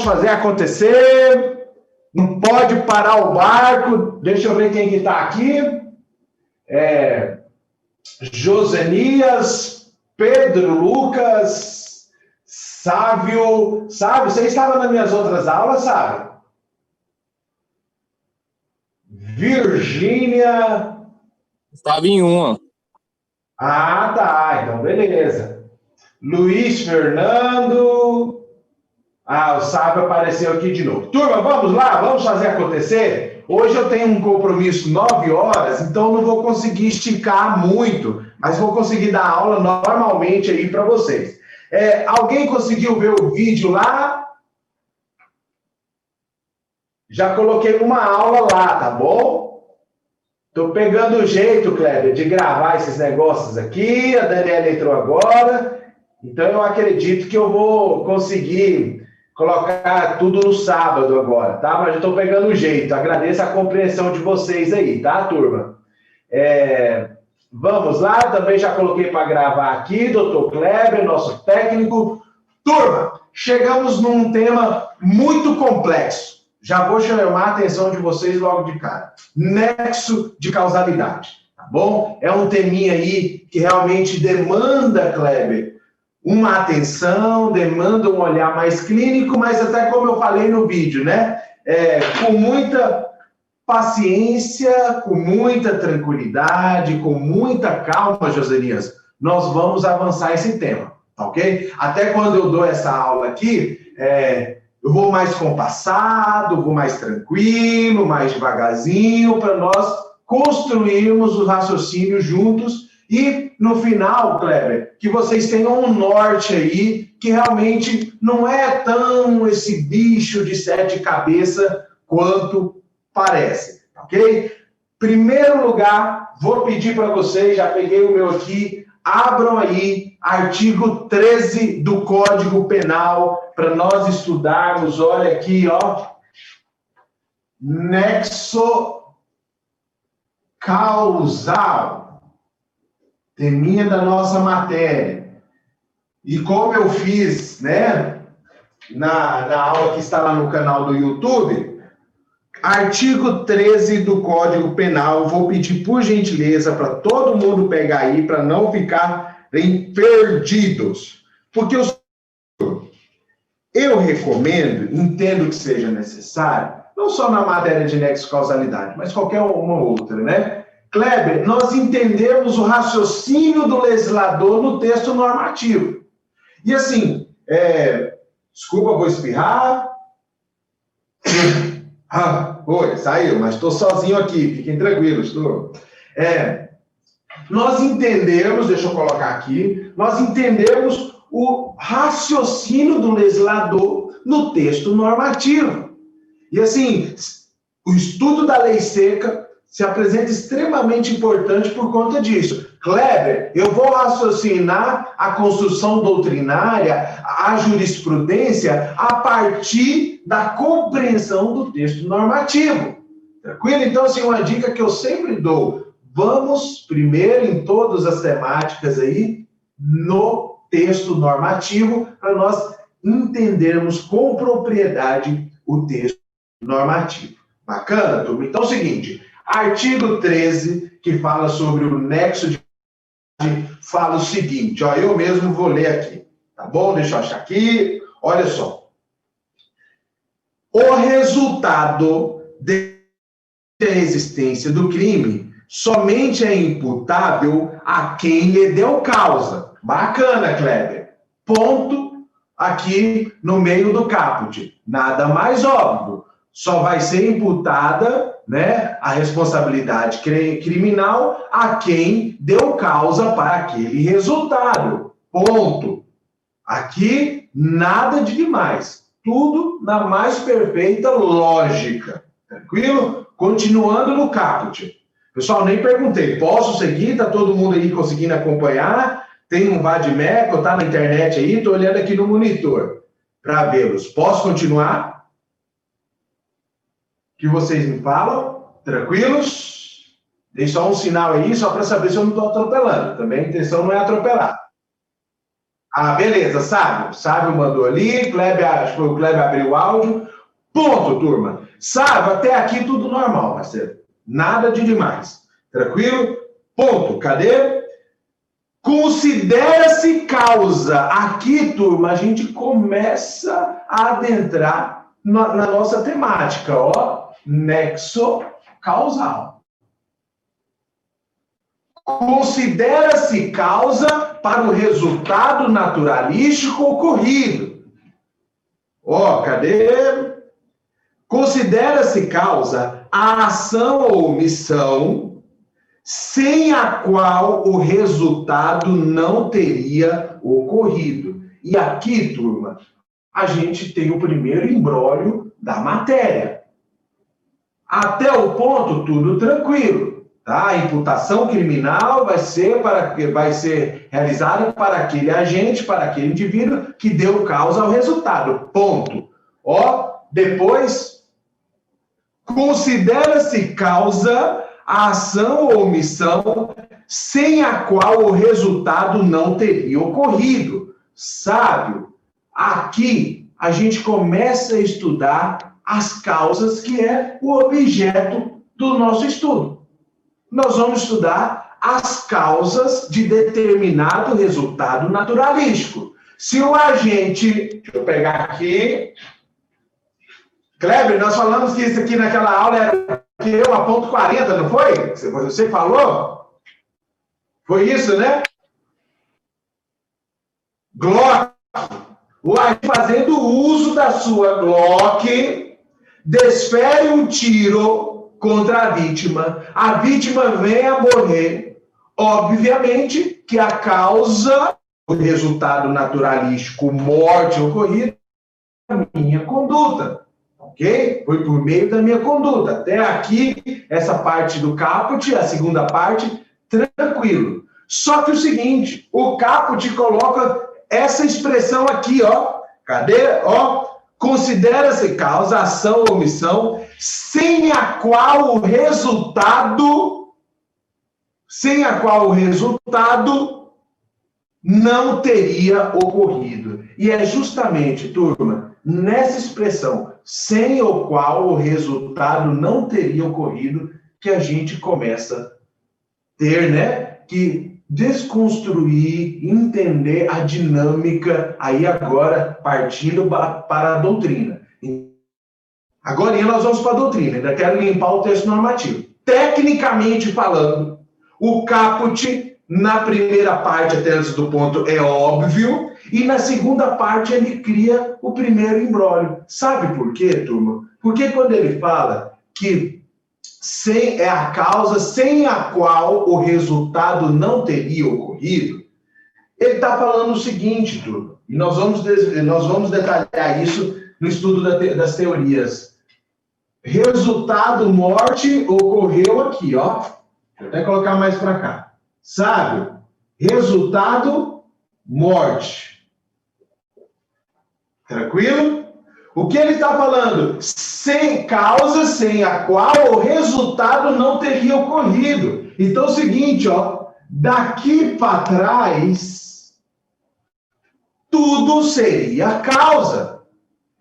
vamos fazer acontecer. Não pode parar o barco. Deixa eu ver quem que está aqui. Josenias, Pedro, Lucas, Sávio. Sávio, você estava nas minhas outras aulas, Sávio? Virgínia. Estava em uma. Ah, tá. Então, beleza. Luiz Fernando. Ah, o Sávio apareceu aqui de novo. Turma, vamos lá? Vamos fazer acontecer? Hoje eu tenho um compromisso 9 horas, então não vou conseguir esticar muito, mas vou conseguir dar aula normalmente aí para vocês. Alguém conseguiu ver o vídeo lá? Já coloquei uma aula lá, tá bom? Tô pegando o jeito, Kleber, de gravar esses negócios aqui. A Daniela entrou agora. Então, eu acredito que eu vou conseguir colocar tudo no sábado agora, tá? Mas eu tô pegando o jeito. Agradeço a compreensão de vocês aí, tá, turma? Vamos lá. Também já coloquei para gravar aqui, doutor Kleber, nosso técnico. Turma, chegamos num tema muito complexo. Já vou chamar a atenção de vocês logo de cara. Nexo de causalidade, tá bom? É um teminha aí que realmente demanda, Kleber, uma atenção, demanda um olhar mais clínico, mas até como eu falei no vídeo, né? Com muita paciência, com muita tranquilidade, com muita calma, Joselias, nós vamos avançar esse tema, tá ok? Até quando eu dou essa aula aqui, eu vou mais compassado, vou mais tranquilo, mais devagarzinho, para nós construirmos o raciocínio juntos e, no final, Kleber, que vocês tenham um norte aí, que realmente não é tão esse bicho de 7 cabeças quanto parece, ok? Primeiro lugar, vou pedir para vocês, já peguei o meu aqui, abram aí artigo 13 do Código Penal para nós estudarmos. Olha aqui, ó. Nexo causal. Teminha da nossa matéria. E como eu fiz, né, na aula que está lá no canal do YouTube, artigo 13 do Código Penal, vou pedir por gentileza para todo mundo pegar aí, para não ficarem perdidos. Porque eu recomendo, entendo que seja necessário, não só na matéria de nexo causalidade, mas qualquer uma outra, né? Kleber, nós entendemos o raciocínio do legislador no texto normativo. E assim, desculpa, vou espirrar. Oi, saiu, mas estou sozinho aqui, fiquem tranquilos, estou. Nós entendemos, deixa eu colocar aqui, nós entendemos o raciocínio do legislador no texto normativo. E assim, o estudo da lei seca se apresenta extremamente importante por conta disso. Kleber, eu vou raciocinar a construção doutrinária, a jurisprudência, a partir da compreensão do texto normativo. Tranquilo? Então, assim, uma dica que eu sempre dou, vamos primeiro em todas as temáticas aí, no texto normativo, para nós entendermos com propriedade o texto normativo. Bacana, turma? Então é o seguinte, artigo 13, que fala sobre o nexo de fala o seguinte, ó, eu mesmo vou ler aqui, tá bom? Deixa eu achar aqui, olha só. O resultado de resistência do crime somente é imputável a quem lhe deu causa. Bacana, Kleber. Ponto aqui no meio do caput. Nada mais óbvio. Só vai ser imputada, né, a responsabilidade criminal a quem deu causa para aquele resultado. Ponto. Aqui, nada de demais. Tudo na mais perfeita lógica. Tranquilo? Continuando no caput. Pessoal, nem perguntei. Posso seguir? Tá todo mundo aí conseguindo acompanhar? Tem um Vadimeco, tá na internet aí? Estou olhando aqui no monitor para vê-los. Posso continuar? Que vocês me falam? Tranquilos? Dei só um sinal aí, só para saber se eu não estou atropelando. Também a intenção não é atropelar. Ah, beleza, Sábio. Sábio mandou ali, Kleber, acho que foi o Kleber abriu o áudio. Ponto, turma. Sábio, até aqui tudo normal, parceiro. Nada de demais. Tranquilo? Ponto. Cadê? Considera-se causa. Aqui, turma, a gente começa a adentrar na nossa temática, ó. Nexo causal. Considera-se causa para o resultado naturalístico ocorrido. Ó, cadê? Considera-se causa a ação ou omissão sem a qual o resultado não teria ocorrido. E aqui, turma, a gente tem o primeiro imbróglio da matéria. Até o ponto, tudo tranquilo. Tá? A imputação criminal vai ser realizada para aquele agente, para aquele indivíduo que deu causa ao resultado. Ponto. Ó, depois, considera-se causa a ação ou omissão sem a qual o resultado não teria ocorrido. Sábio, aqui a gente começa a estudar as causas, que é o objeto do nosso estudo. Nós vamos estudar as causas de determinado resultado naturalístico. Se o agente... Deixa eu pegar aqui... Kleber, nós falamos que isso aqui naquela aula era que eu aponto 40, não foi? Você falou? Foi isso, né? Glock. O agente fazendo uso da sua Glock desfere um tiro contra a vítima vem a morrer. Obviamente que a causa, o resultado naturalístico, morte ocorrida, é a minha conduta. Ok? Foi por meio da minha conduta. Até aqui, essa parte do caput, a segunda parte, tranquilo. Só que o seguinte, o caput coloca essa expressão aqui, ó. Cadê? Ó. Considera-se causa, ação ou omissão, sem a qual o resultado não teria ocorrido. E é justamente, turma, nessa expressão, sem o qual o resultado não teria ocorrido, que a gente começa a ter, né, que desconstruir, entender a dinâmica, aí agora partindo para a doutrina. Agora nós vamos para a doutrina, ainda quero limpar o texto normativo. Tecnicamente falando, o caput, na primeira parte, até antes do ponto, é óbvio, e na segunda parte ele cria o primeiro imbróglio. Sabe por quê, turma? Porque quando ele fala que é a causa sem a qual o resultado não teria ocorrido, ele está falando o seguinte, turma, e nós vamos detalhar isso no estudo das teorias. Resultado morte ocorreu aqui, ó. Deixa eu até colocar mais para cá. Sabe? Resultado morte. Tranquilo? O que ele está falando? Sem causa, sem a qual o resultado não teria ocorrido. Então é o seguinte, ó. Daqui para trás, tudo seria causa.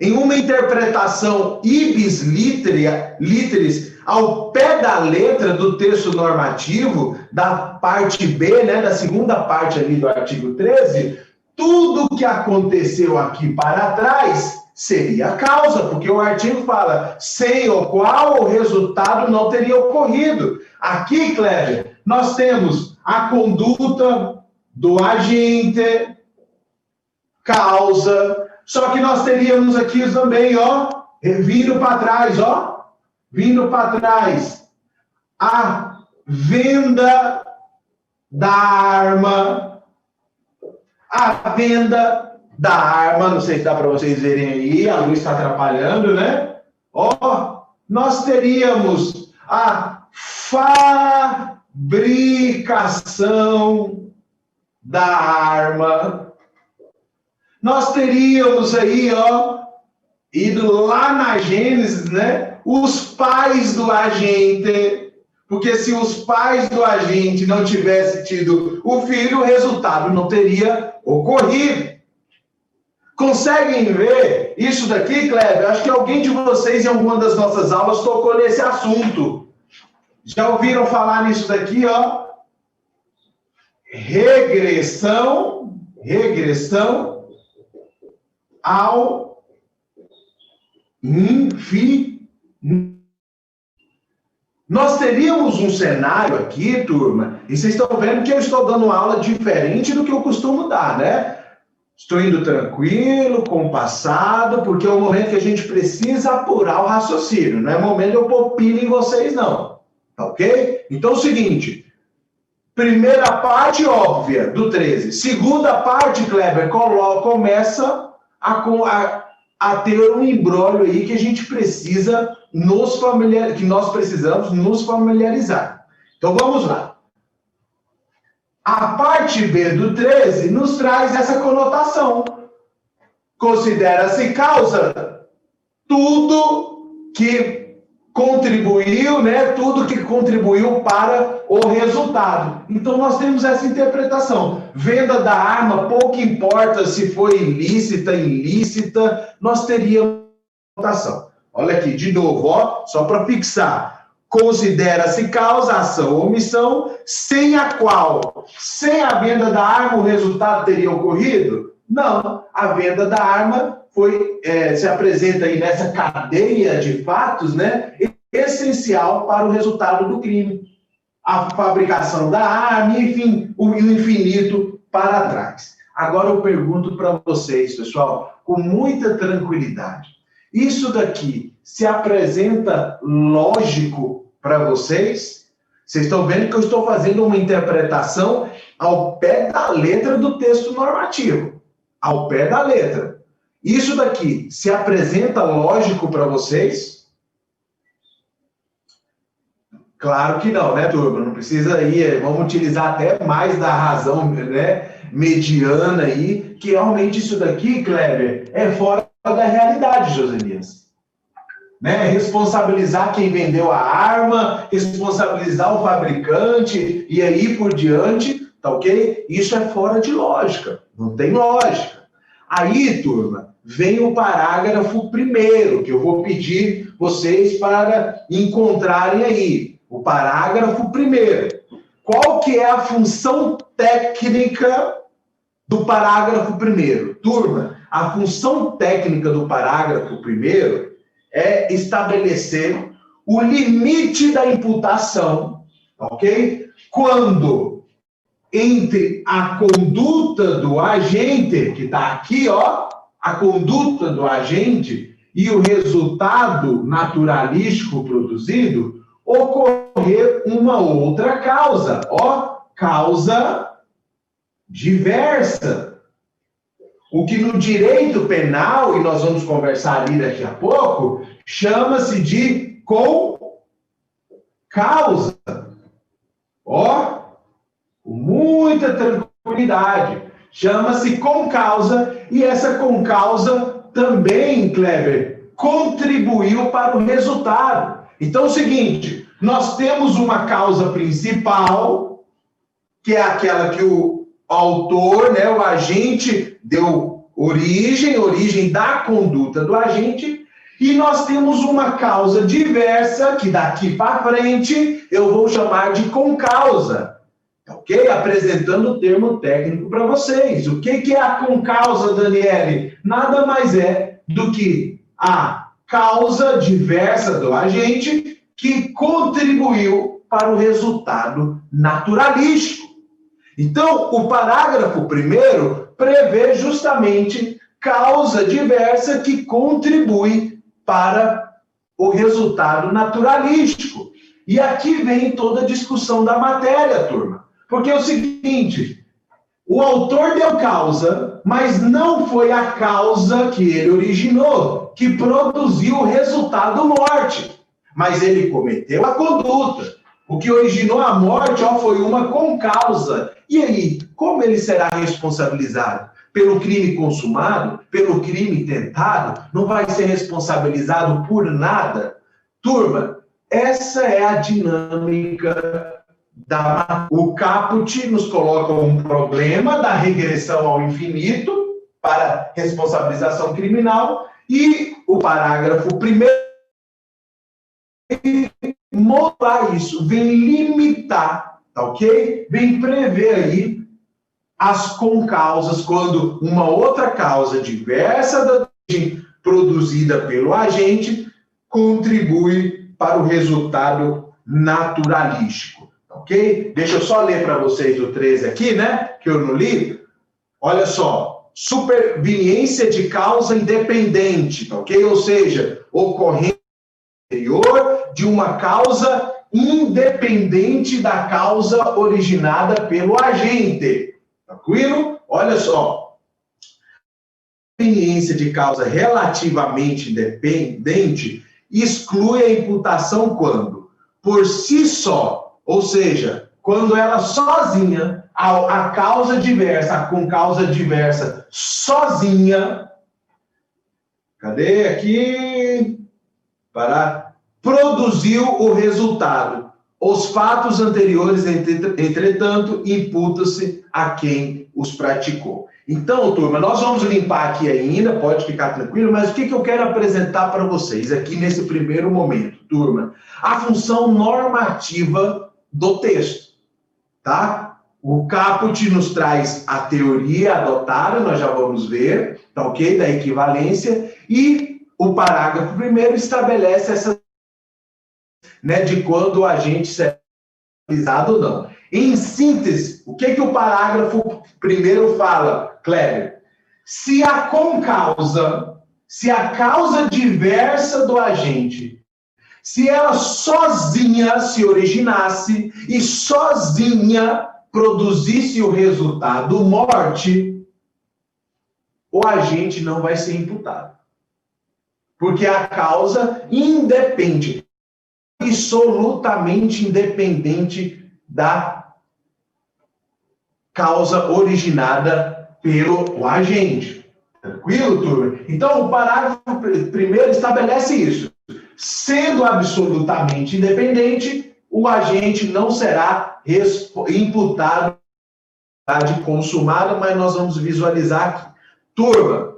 Em uma interpretação ibis literis, ao pé da letra do texto normativo, da parte B, né, da segunda parte ali do artigo 13, tudo que aconteceu aqui para trás seria a causa, porque o artigo fala sem o qual o resultado não teria ocorrido. Aqui, Kleber, nós temos a conduta do agente, causa, só que nós teríamos aqui também, ó, vindo para trás, ó, vindo para trás, a venda da arma, não sei se dá para vocês verem aí, a luz está atrapalhando, né? Ó, nós teríamos a fabricação da arma, nós teríamos aí, ó, ido lá na Gênesis, né? Os pais do agente, Porque se os pais do agente não tivessem tido o filho, o resultado não teria ocorrido. Conseguem ver isso daqui, Kleber? Acho que alguém de vocês, em alguma das nossas aulas, tocou nesse assunto. Já ouviram falar nisso daqui, ó? Regressão ao infinito. Nós teríamos um cenário aqui, turma, e vocês estão vendo que eu estou dando aula diferente do que eu costumo dar, né? Estou indo tranquilo, compassado, porque é o momento que a gente precisa apurar o raciocínio. Não é momento de eu pôr pilha em vocês, não. Tá ok? Então é o seguinte. Primeira parte óbvia do 13. Segunda parte, Kleber, começa a ter um imbróglio aí que a gente precisa que nós precisamos nos familiarizar. Então vamos lá. A parte B do 13 nos traz essa conotação. Considera-se causa tudo que contribuiu, né? Tudo que contribuiu para o resultado. Então nós temos essa interpretação. Venda da arma, pouco importa se foi ilícita, ilícita, nós teríamos conotação. Olha aqui, de novo, ó, só para fixar. Considera-se causa, ação ou omissão, sem a qual, sem a venda da arma, o resultado teria ocorrido? Não, a venda da arma se apresenta aí nessa cadeia de fatos, né, essencial para o resultado do crime. A fabricação da arma, enfim, o infinito para trás. Agora eu pergunto para vocês, pessoal, com muita tranquilidade. Isso daqui se apresenta lógico para vocês? Vocês estão vendo que eu estou fazendo uma interpretação ao pé da letra do texto normativo. Ao pé da letra. Isso daqui se apresenta lógico para vocês? Claro que não, né, turma? Não precisa ir. Vamos utilizar até mais da razão, né, mediana aí, que realmente isso daqui, Kleber, é fora da realidade, Joselias. Né? Responsabilizar quem vendeu a arma, responsabilizar o fabricante e aí por diante, tá ok? Isso é fora de lógica, não tem lógica. Aí, turma, vem o parágrafo 1º, que eu vou pedir vocês para encontrarem aí. O parágrafo 1º. Qual que é a função técnica do parágrafo 1º? Turma, a função técnica do parágrafo 1º é estabelecer o limite da imputação, ok? Quando entre a conduta do agente, que está aqui, ó, a conduta do agente e o resultado naturalístico produzido, ocorrer uma outra causa, ó, causa diversa. O que no direito penal, e nós vamos conversar ali daqui a pouco, chama-se de concausa. Ó, com muita tranquilidade. Chama-se concausa, e essa concausa também, Kleber, contribuiu para o resultado. Então é o seguinte, nós temos uma causa principal, que é aquela que o autor, né, o agente, deu origem da conduta do agente, e nós temos uma causa diversa, que daqui para frente eu vou chamar de concausa, ok? Apresentando o termo técnico para vocês. O que é a concausa, Daniele? Nada mais é do que a causa diversa do agente que contribuiu para o resultado naturalístico. Então, o parágrafo 1º prevê justamente causa diversa que contribui para o resultado naturalístico. E aqui vem toda a discussão da matéria, turma. Porque é o seguinte, o autor deu causa, mas não foi a causa que ele originou, que produziu o resultado morte. Mas ele cometeu a conduta. O que originou a morte foi uma concausa. E aí, como ele será responsabilizado? Pelo crime consumado? Pelo crime tentado? Não vai ser responsabilizado por nada? Turma, Essa é a dinâmica o caput nos coloca um problema da regressão ao infinito para responsabilização criminal e o parágrafo primeiro mostrar isso, vem limitar, tá ok? Vem prever aí as concausas, quando uma outra causa diversa da origem produzida pelo agente contribui para o resultado naturalístico. Ok? Deixa eu só ler para vocês o 13 aqui, né? Que eu não li. Olha só. Superveniência de causa independente, ok? Ou seja, ocorrência anterior de uma causa independente da causa originada pelo agente. Tranquilo? Olha só. Superveniência de causa relativamente independente exclui a imputação quando, por si só, ou seja, quando ela sozinha, a causa diversa, com causa diversa, sozinha, cadê aqui? Para produziu o resultado. Os fatos anteriores, entretanto, imputam-se a quem os praticou. Então, turma, nós vamos limpar aqui ainda, pode ficar tranquilo, mas o que eu quero apresentar para vocês aqui nesse primeiro momento, turma? A função normativa do texto, tá? O caput nos traz a teoria adotada, nós já vamos ver, tá ok? Da equivalência, e o parágrafo primeiro estabelece essa, né, de quando o agente será utilizado ou não. Em síntese, o que o parágrafo primeiro fala, Kleber? Se a concausa, se a causa diversa do agente, se ela sozinha se originasse e sozinha produzisse o resultado morte, o agente não vai ser imputado. Porque a causa independe, absolutamente independente da causa originada pelo agente. Tranquilo, turma? Então, o parágrafo primeiro estabelece isso. Sendo absolutamente independente, o agente não será imputado de consumada, mas nós vamos visualizar aqui. Turma,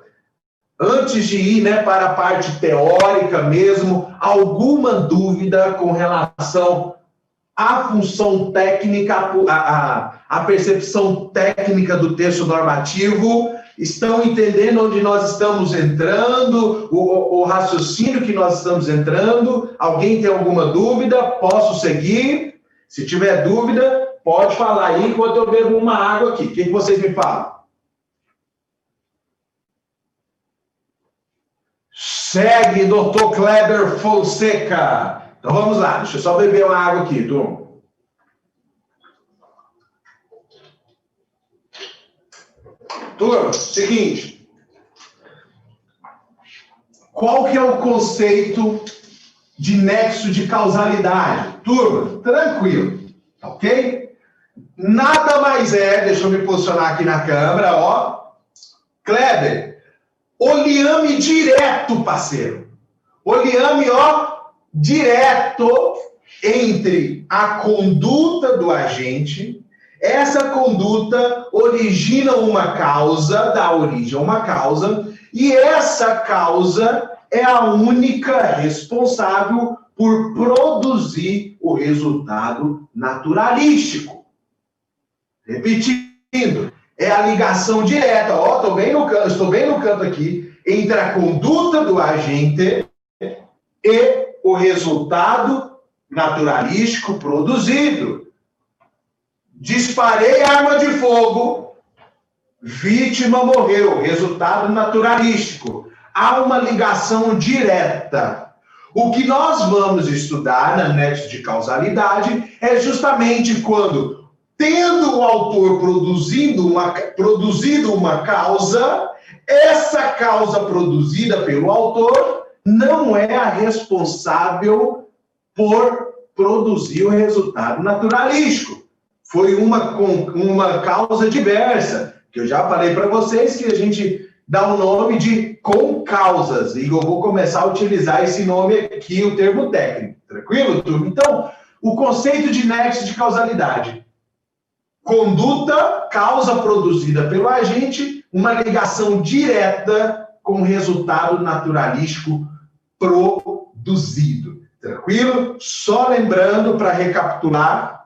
antes de ir, né, para a parte teórica mesmo, alguma dúvida com relação à função técnica, a percepção técnica do texto normativo? Estão entendendo onde nós estamos entrando, o raciocínio que nós estamos entrando? Alguém tem alguma dúvida? Posso seguir? Se tiver dúvida, pode falar aí enquanto eu bebo uma água aqui. O que vocês me falam? Segue, Dr. Kleber Fonseca. Então vamos lá, deixa eu só beber uma água aqui, turma. Turma, seguinte. Qual que é o conceito de nexo de causalidade? Turma, tranquilo, ok? Nada mais é, deixa eu me posicionar aqui na câmera, ó. Kleber, oliame direto, parceiro. Oliame, ó, direto entre a conduta do agente. Essa conduta origina uma causa, dá origem a uma causa, e essa causa é a única responsável por produzir o resultado naturalístico. Repetindo, é a ligação direta, ó, estou bem no canto aqui, entre a conduta do agente e o resultado naturalístico produzido. Disparei arma de fogo, vítima morreu, resultado naturalístico. Há uma ligação direta. O que nós vamos estudar na nexo de causalidade é justamente quando, tendo o autor produzido uma causa, essa causa produzida pelo autor não é a responsável por produzir o resultado naturalístico. Foi uma causa diversa, que eu já falei para vocês que a gente dá o nome de concausas. E eu vou começar a utilizar esse nome aqui, o termo técnico. Tranquilo, turma? Então, o conceito de nexo de causalidade. Conduta, causa produzida pelo agente, uma ligação direta com o resultado naturalístico produzido. Tranquilo? Só lembrando, para recapitular,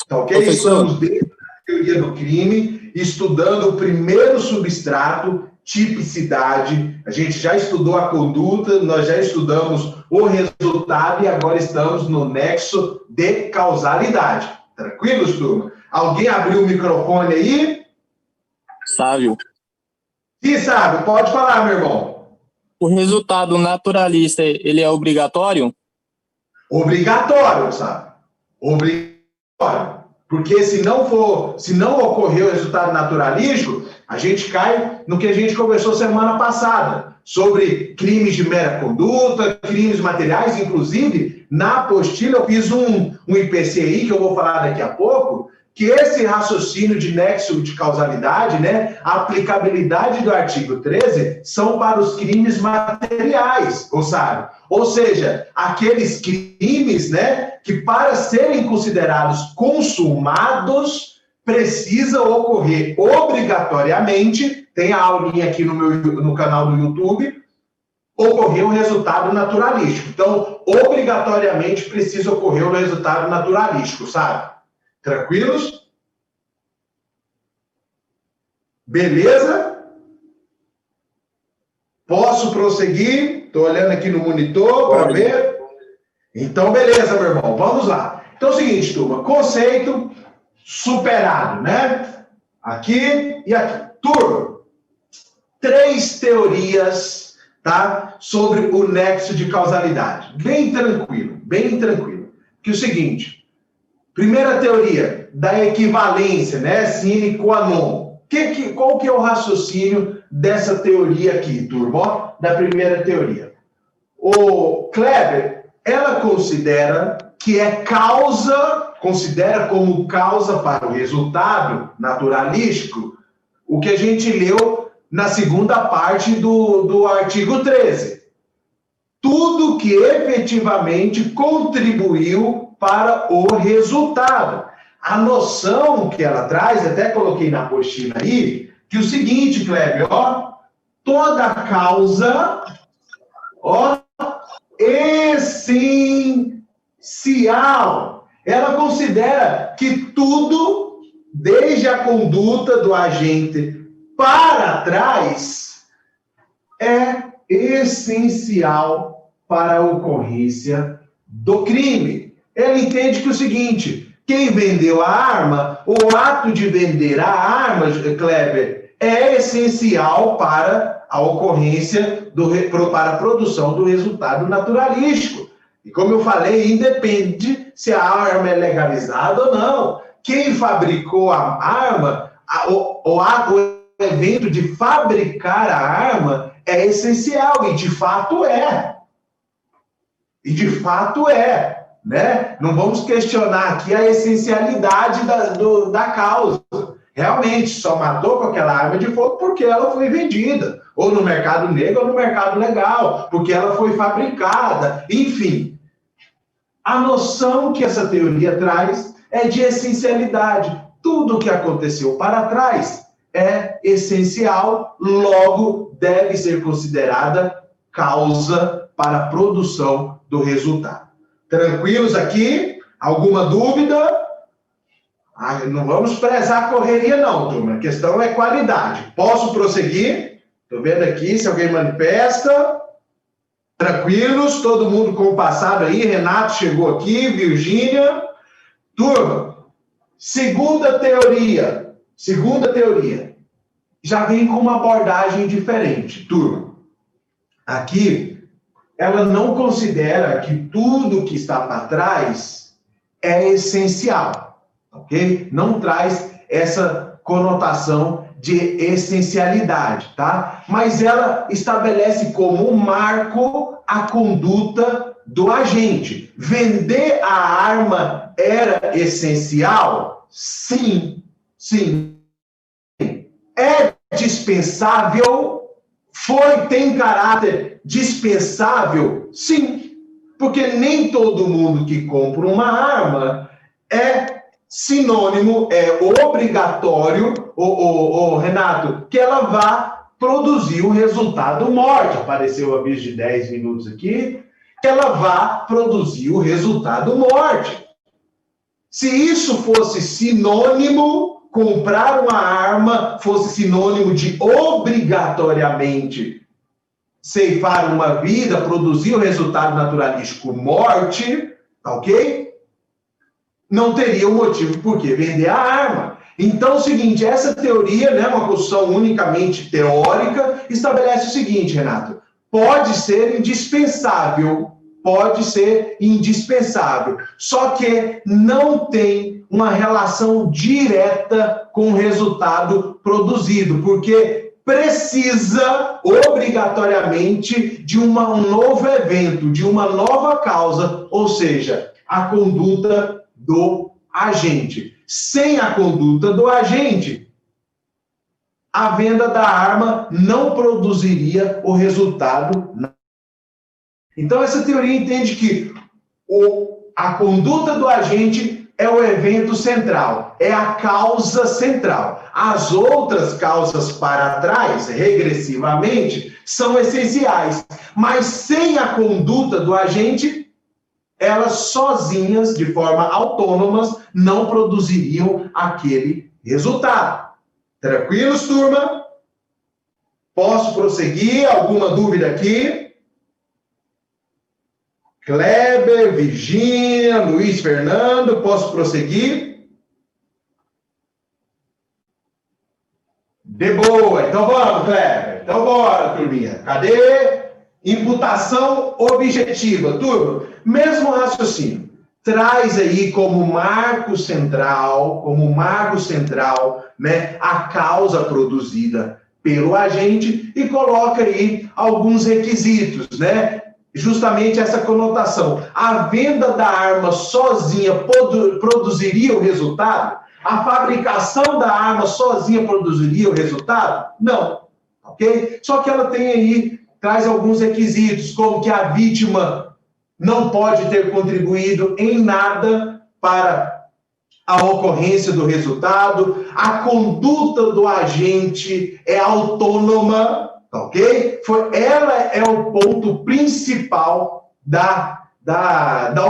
tá ok? Professor. Estamos dentro da teoria do crime, estudando o primeiro substrato, tipicidade. A gente já estudou a conduta, nós já estudamos o resultado e agora estamos no nexo de causalidade. Tranquilos, turma? Alguém abriu o microfone aí? Sávio. Sim, sabe. Pode falar, meu irmão. O resultado naturalista, ele é obrigatório? Obrigatório, sabe? Obrigatório. Porque se não ocorrer o resultado naturalístico, a gente cai no que a gente conversou semana passada, sobre crimes de mera conduta, crimes materiais. Inclusive, na apostila eu fiz um IPCI, que eu vou falar daqui a pouco, que esse raciocínio de nexo de causalidade, né, a aplicabilidade do artigo 13, são para os crimes materiais, ou seja, aqueles crimes, né, que para serem considerados consumados, precisa ocorrer obrigatoriamente, tem a aulinha aqui no canal do YouTube, ocorrer um resultado naturalístico. Então, obrigatoriamente precisa ocorrer um resultado naturalístico, sabe? Tranquilos? Beleza? Posso prosseguir? Estou olhando aqui no monitor para ver. Então, beleza, meu irmão. Vamos lá. Então é o seguinte, turma. Conceito superado, né? Aqui e aqui. Turma, 3 teorias, tá? Sobre o nexo de causalidade. Bem tranquilo, bem tranquilo. Que é o seguinte... Primeira teoria, da equivalência, né? Sine qua non. Qual que é o raciocínio dessa teoria aqui, turma? Da primeira teoria. O Kleber, ela considera que considera como causa para o resultado naturalístico o que a gente leu na segunda parte do artigo 13. Tudo que efetivamente contribuiu para o resultado. A noção que ela traz, até coloquei na apostila aí, que o seguinte, Kleber, ó, toda causa, ó, essencial. Ela considera que tudo, desde a conduta do agente para trás, é essencial para a ocorrência do crime. Ele entende que é o seguinte, quem vendeu a arma, o ato de vender a arma, Kleber, é essencial para a ocorrência, para a produção do resultado naturalístico. E como eu falei, independe se a arma é legalizada ou não. Quem fabricou a arma, o evento de fabricar a arma é essencial, e de fato é. E de fato é. Né? Não vamos questionar aqui a essencialidade da causa. Realmente, só matou com aquela arma de fogo porque ela foi vendida, ou no mercado negro ou no mercado legal, porque ela foi fabricada, enfim. A noção que essa teoria traz é de essencialidade. Tudo o que aconteceu para trás é essencial, logo deve ser considerada causa para a produção do resultado. Tranquilos aqui? Alguma dúvida? Não vamos prezar a correria, não, turma. A questão é qualidade. Posso prosseguir? Estou vendo aqui se alguém manifesta. Tranquilos? Todo mundo com o passado aí. Renato chegou aqui, Virgínia. Turma, segunda teoria. Já vem com uma abordagem diferente, turma. Aqui, ela não considera que tudo que está para trás é essencial, ok? Não traz essa conotação de essencialidade, tá? Mas ela estabelece como marco a conduta do agente. Vender a arma era essencial? Sim, sim. É dispensável? Tem caráter dispensável? Sim, porque nem todo mundo que compra uma arma é sinônimo, é obrigatório, Renato, que ela vá produzir o resultado morte. Apareceu o aviso de 10 minutos aqui, que ela vá produzir o resultado morte. Se isso fosse sinônimo, comprar uma arma fosse sinônimo de obrigatoriamente ceifar uma vida, produzir o resultado naturalístico morte, ok? Não teria um motivo por que vender a arma. Então, é o seguinte, essa teoria, né, uma construção unicamente teórica, estabelece o seguinte, Renato, pode ser indispensável, só que não tem uma relação direta com o resultado produzido, porque precisa, obrigatoriamente, de um novo evento, de uma nova causa, ou seja, a conduta do agente. Sem a conduta do agente, a venda da arma não produziria o resultado. Então, essa teoria entende que a conduta do agente é o evento central, é a causa central. As outras causas para trás, regressivamente, são essenciais. Mas sem a conduta do agente, elas sozinhas, de forma autônomas, não produziriam aquele resultado. Tranquilos, turma? Posso prosseguir? Alguma dúvida aqui? Kleber, Virgínia, Luiz Fernando, posso prosseguir? De boa. Então vamos, Kleber. Então bora, turminha. Cadê? Imputação objetiva. Turma, mesmo raciocínio. Traz aí como marco central, né, a causa produzida pelo agente e coloca aí alguns requisitos, né? Justamente essa conotação. A venda da arma sozinha produziria o resultado? A fabricação da arma sozinha produziria o resultado? Não. Ok? Só que ela tem aí, traz alguns requisitos, como que a vítima não pode ter contribuído em nada para a ocorrência do resultado, a conduta do agente é autônoma, ok? Ela é o ponto principal da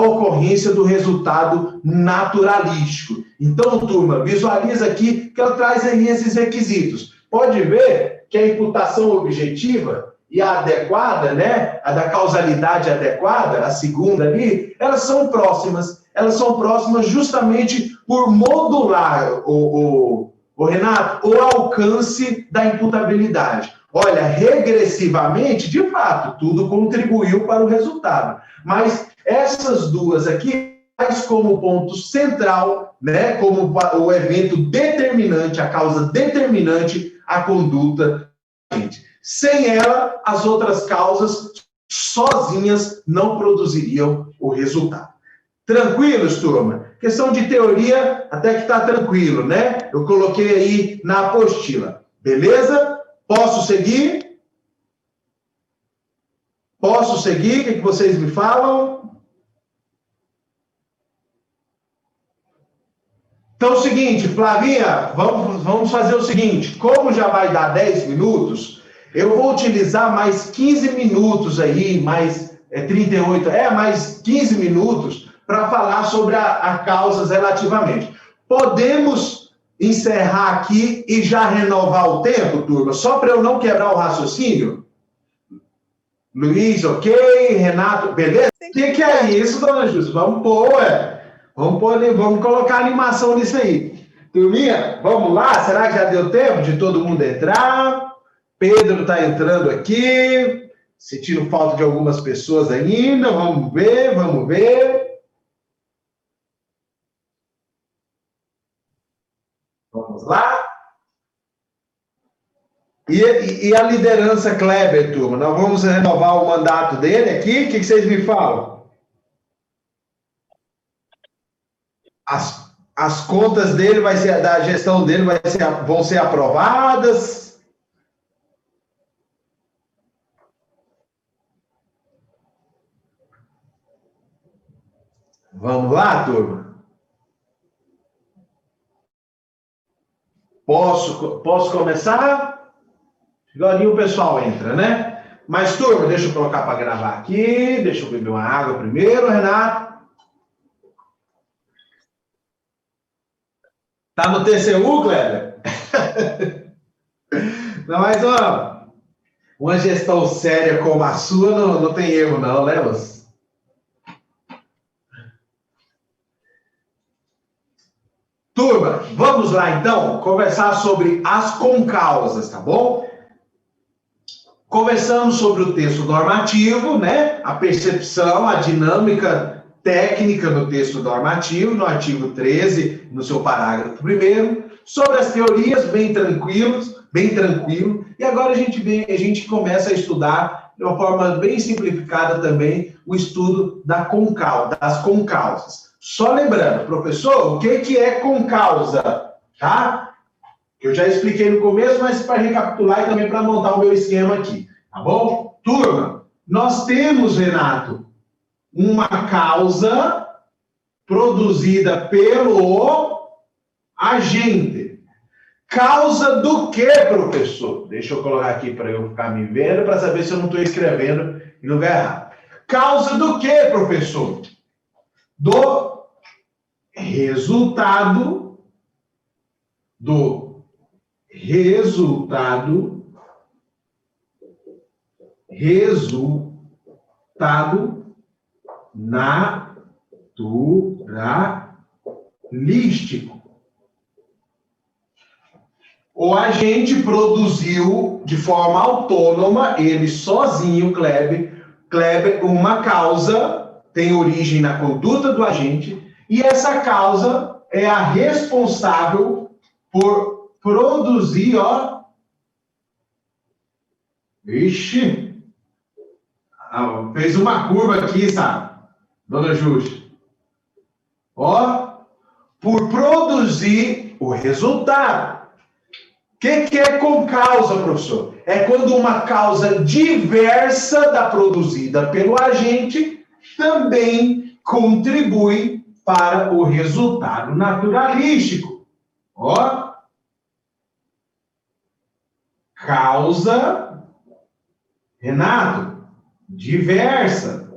ocorrência do resultado naturalístico. Então, turma, visualiza aqui que ela traz aí esses requisitos. Pode ver que a imputação objetiva e a adequada, né, a da causalidade adequada, a segunda ali, elas são próximas justamente por modular, o Renato, o alcance da imputabilidade. Olha, regressivamente, de fato, tudo contribuiu para o resultado. Mas essas duas aqui, traz como ponto central, né, como o evento determinante, a causa determinante, a conduta da gente. Sem ela, as outras causas sozinhas não produziriam o resultado. Tranquilos, turma? Questão de teoria, até que está tranquilo, né? Eu coloquei aí na apostila. Beleza? Posso seguir? Posso seguir? O que vocês me falam? Então, é o seguinte, Flavinha, vamos fazer o seguinte. Como já vai dar 10 minutos, eu vou utilizar mais 15 minutos aí, mais 38, mais 15 minutos para falar sobre a causas relativamente. Podemos encerrar aqui e já renovar o tempo, turma? Só para eu não quebrar o raciocínio? Luiz, ok? Renato, beleza? O que é isso, dona Júcia? Vamos pôr, vamos colocar animação nisso aí. Turminha, vamos lá? Será que já deu tempo de todo mundo entrar? Pedro está entrando aqui. Sentindo falta de algumas pessoas ainda. Vamos ver. Vamos lá. E a liderança Kleber, turma? Nós vamos renovar o mandato dele aqui? O que vocês me falam? As contas dele da gestão dele vão ser aprovadas? Vamos lá, turma? Posso começar? Agora o pessoal entra, né? Mas, turma, deixa eu colocar para gravar aqui. Deixa eu beber uma água primeiro, Renato. Tá no TCU, Kleber? Não, mas, ó, uma gestão séria como a sua não tem erro, não, né, você? Turma, vamos lá, então, conversar sobre as concausas, tá bom? Conversamos sobre o texto normativo, né? A percepção, a dinâmica técnica no texto normativo, no artigo 13, no seu parágrafo 1º, sobre as teorias, bem tranquilo. E agora a gente começa a estudar, de uma forma bem simplificada também, o estudo das concausas. Só lembrando, professor, o que é concausa? Tá? Eu já expliquei no começo, mas para recapitular e também para montar o meu esquema aqui, tá bom? Turma, nós temos, Renato, uma causa produzida pelo agente. Causa do que, professor? Deixa eu colocar aqui para eu ficar me vendo, para saber se eu não estou escrevendo em lugar errado. Causa do que, professor? Do resultado naturalístico. O agente produziu de forma autônoma, ele sozinho, Kleber, uma causa, tem origem na conduta do agente, e essa causa é a responsável por produzir, ó. Ixi! Fez uma curva aqui, sabe? Dona Justa. Ó, por produzir o resultado. O que é concausa, professor? É quando uma causa diversa da produzida pelo agente também contribui para o resultado naturalístico. Ó, causa, Renato, diversa,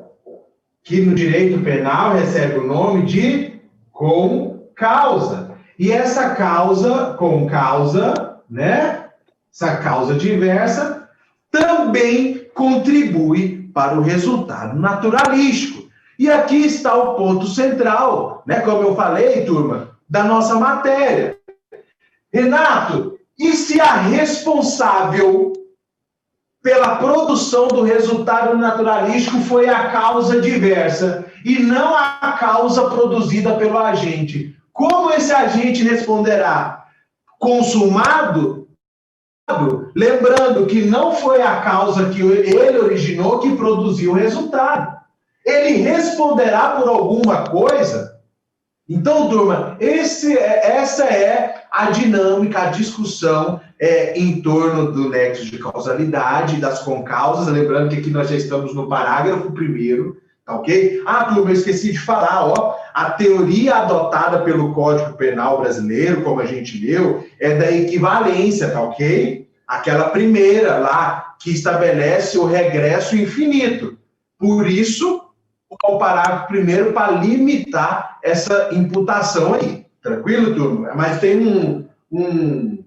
que no direito penal recebe o nome de concausa. E essa causa, concausa, né? Essa causa diversa também contribui para o resultado naturalístico. E aqui está o ponto central, né? Como eu falei, turma, da nossa matéria. Renato, e se a responsável pela produção do resultado naturalístico foi a causa diversa e não a causa produzida pelo agente? Como esse agente responderá? Consumado? Lembrando que não foi a causa que ele originou que produziu o resultado. Ele responderá por alguma coisa? Então, turma, essa é a dinâmica, a discussão em torno do nexo de causalidade, das concausas. Lembrando que aqui nós já estamos no parágrafo 1º, tá ok? Ah, turma, eu esqueci de falar, ó, a teoria adotada pelo Código Penal brasileiro, como a gente leu, é da equivalência, tá ok? Aquela primeira lá, que estabelece o regresso infinito. Por isso, o parágrafo 1º para limitar essa imputação aí. Tranquilo, turma? Mas tem um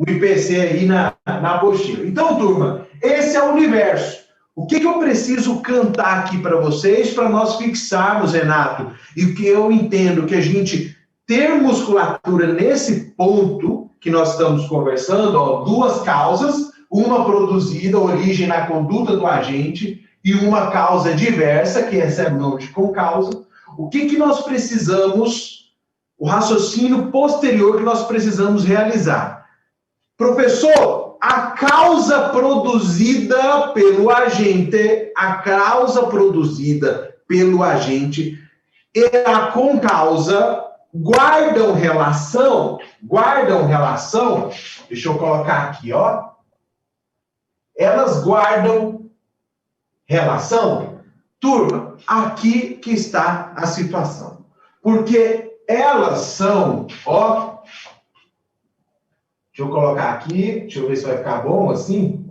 IPC aí na apostila. Então, turma, esse é o universo. O que eu preciso cantar aqui para vocês, para nós fixarmos, Renato? E o que eu entendo que a gente ter musculatura nesse ponto que nós estamos conversando, ó, duas causas, uma produzida, origem na conduta do agente, e uma causa diversa, que recebe o nome de concausa. O que nós precisamos, o raciocínio posterior que nós precisamos realizar? Professor, a causa produzida pelo agente e a concausa guardam relação, deixa eu colocar aqui, ó, elas guardam relação? Turma, aqui que está a situação. Porque elas são, ó, deixa eu colocar aqui, deixa eu ver se vai ficar bom assim.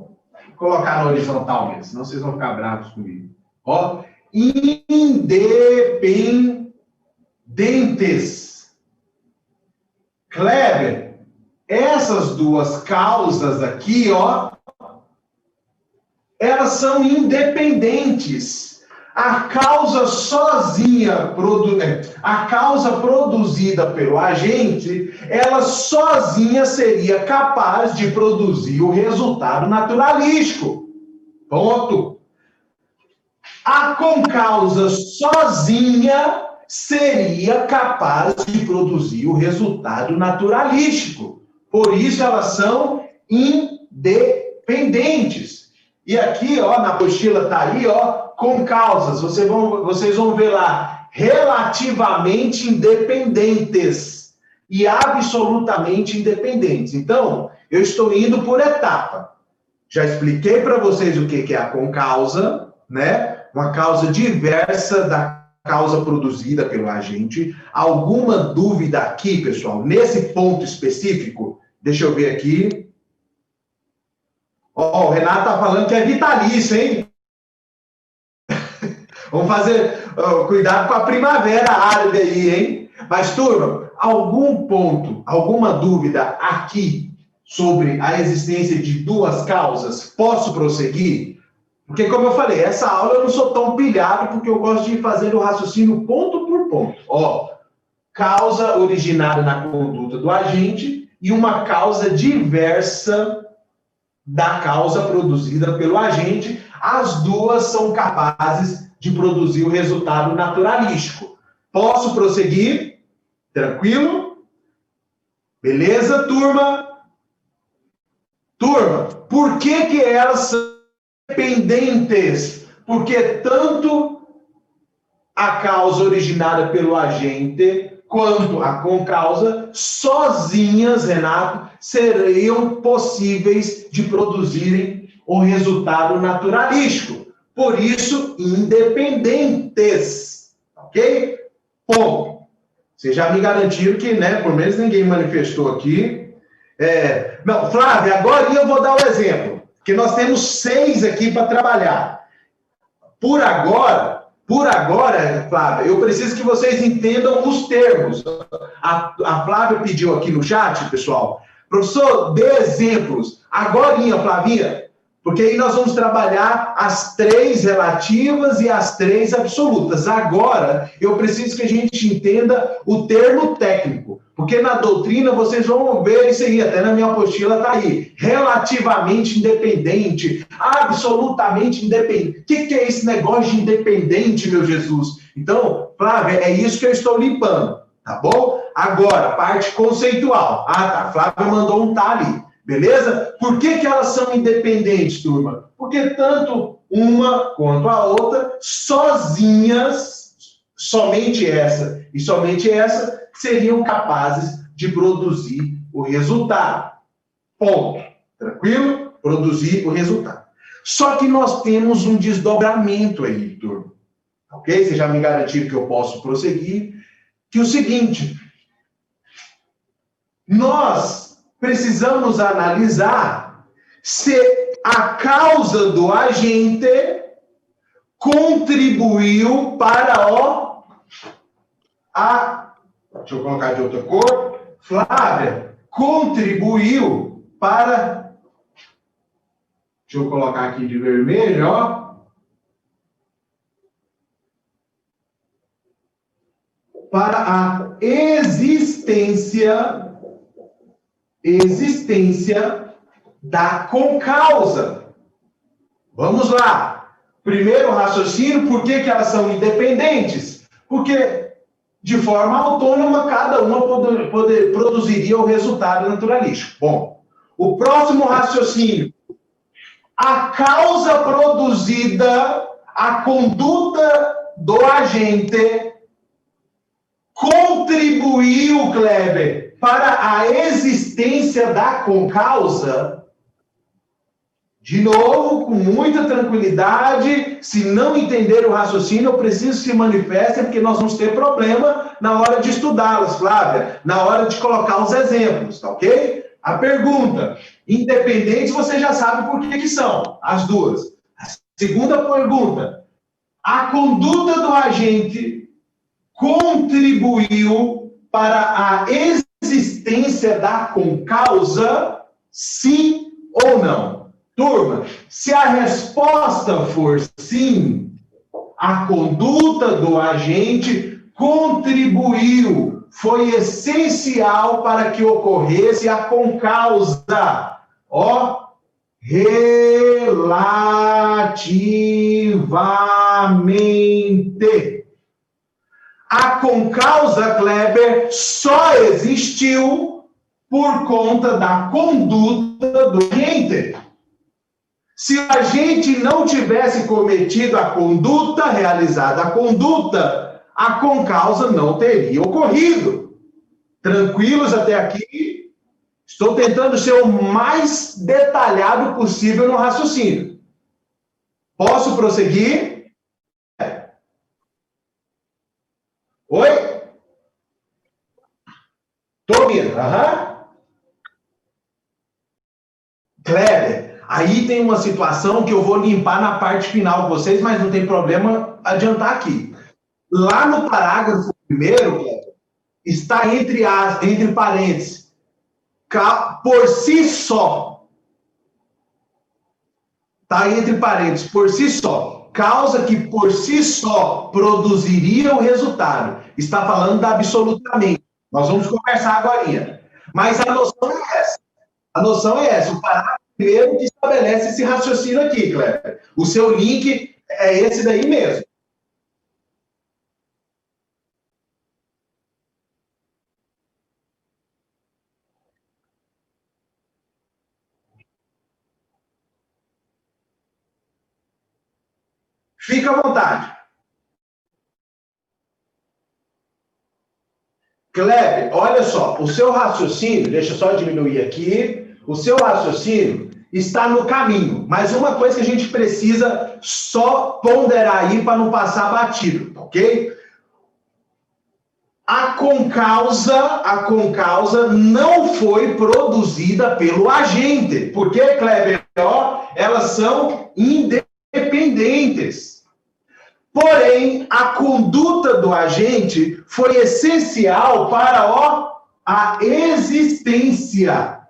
Vou colocar na horizontal mesmo, senão vocês vão ficar bravos comigo. Ó, independentes. Kleber, essas duas causas aqui, ó, elas são independentes. A causa sozinha, a causa produzida pelo agente, ela sozinha seria capaz de produzir o resultado naturalístico. Ponto. A concausa sozinha seria capaz de produzir o resultado naturalístico. Por isso elas são independentes. E aqui, ó, na apostila tá aí, ó, concausas. Vocês vão ver lá, relativamente independentes e absolutamente independentes. Então, eu estou indo por etapa. Já expliquei para vocês o que é a concausa, né? Uma causa diversa da causa produzida pelo agente. Alguma dúvida aqui, pessoal, nesse ponto específico? Deixa eu ver aqui. Ó, o Renato tá falando que é vitalício, hein? Vamos fazer cuidado com a primavera árabe aí, hein? Mas, turma, algum ponto, alguma dúvida aqui sobre a existência de duas causas? Posso prosseguir? Porque, como eu falei, essa aula eu não sou tão pilhado porque eu gosto de fazer o raciocínio ponto por ponto. Ó, causa originária na conduta do agente e uma causa diversa da causa produzida pelo agente. As duas são capazes de produzir o resultado naturalístico. Posso prosseguir? Tranquilo? Beleza, turma? Turma, por que elas são dependentes? Porque tanto a causa originada pelo agente quanto a concausa, sozinhas, Renato, seriam possíveis de produzirem o resultado naturalístico. Por isso, independentes. Ok? Ponto. Vocês já me garantiram que, né, por menos ninguém manifestou aqui. Não, Flávio, agora eu vou dar o exemplo, que nós temos 6 aqui para trabalhar. Por agora, Flávia, eu preciso que vocês entendam os termos. A Flávia pediu aqui no chat, pessoal, professor, dê exemplos. Agorinha, Flavinha, porque aí nós vamos trabalhar as 3 relativas e as 3 absolutas. Agora, eu preciso que a gente entenda o termo técnico, porque na doutrina vocês vão ver isso aí, até na minha apostila está aí. Relativamente independente, absolutamente independente. O que é esse negócio de independente, meu Jesus? Então, Flávia, é isso que eu estou limpando, tá bom? Agora, parte conceitual. Ah, tá, Flávia mandou um tá ali. Beleza? Por que elas são independentes, turma? Porque tanto uma quanto a outra, sozinhas, somente essa e somente essa, seriam capazes de produzir o resultado. Ponto. Tranquilo? Produzir o resultado. Só que nós temos um desdobramento aí, turma. Ok? Vocês já me garantiram que eu posso prosseguir. Que é o seguinte, nós precisamos analisar se a causa do agente contribuiu para deixa eu colocar de outra cor. Flávia, contribuiu para... Deixa eu colocar aqui de vermelho, ó. Para a existência da concausa. Vamos lá. Primeiro raciocínio, por que elas são independentes? Porque, de forma autônoma, cada uma produziria o resultado naturalístico. Bom, o próximo raciocínio. A causa produzida, a conduta do agente, contribuiu, Kleber, para a existência da concausa? De novo, com muita tranquilidade, se não entender o raciocínio, eu preciso que se manifestem, porque nós vamos ter problema na hora de estudá-las, Flávia, na hora de colocar os exemplos, tá ok? A pergunta, independentes, você já sabe por que são, as duas. A segunda pergunta, a conduta do agente contribuiu para a existência da concausa, sim ou não? Turma, se a resposta for sim, a conduta do agente contribuiu, foi essencial para que ocorresse a concausa. Ó, relativamente. A concausa, Kleber, só existiu por conta da conduta do agente. Se o agente não tivesse cometido a conduta, realizado a conduta, a concausa não teria ocorrido. Tranquilos até aqui? Estou tentando ser o mais detalhado possível no raciocínio. Posso prosseguir? Oi? Estou ouvindo. Kleber, aí tem uma situação que eu vou limpar na parte final com vocês, mas não tem problema adiantar aqui. Lá no parágrafo primeiro, Kleber, está entre parênteses, por si só. Está entre parênteses, por si só. Causa que por si só produziria o resultado. Está falando da absolutamente. Nós vamos conversar agora. Mas a noção é essa. A noção é essa. O parágrafo primeiro que estabelece esse raciocínio aqui, Kleber. O seu link é esse daí mesmo. Fica à vontade. Kleber, olha só, o seu raciocínio, deixa eu só diminuir aqui, o seu raciocínio está no caminho, mas uma coisa que a gente precisa só ponderar aí para não passar batido, ok? A concausa não foi produzida pelo agente, porque, Kleber, elas são independentes. Porém, a conduta do agente foi essencial para a existência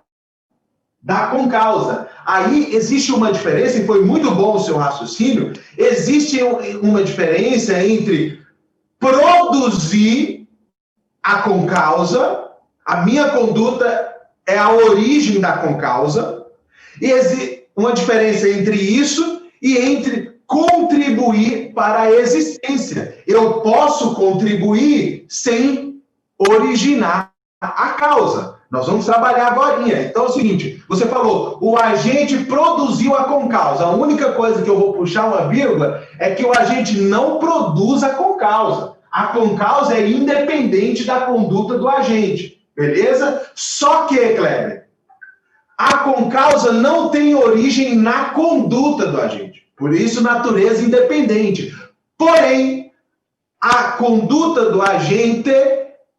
da concausa. Aí existe uma diferença, e foi muito bom o seu raciocínio, existe uma diferença entre produzir a concausa, a minha conduta é a origem da concausa, e existe uma diferença entre isso e entre contribuir para a existência. Eu posso contribuir sem originar a causa. Nós vamos trabalhar agora. Então é o seguinte, você falou, o agente produziu a concausa. A única coisa que eu vou puxar uma vírgula é que o agente não produz a concausa. A concausa é independente da conduta do agente. Beleza? Só que, Kleber, a concausa não tem origem na conduta do agente. Por isso, natureza independente. Porém, a conduta do agente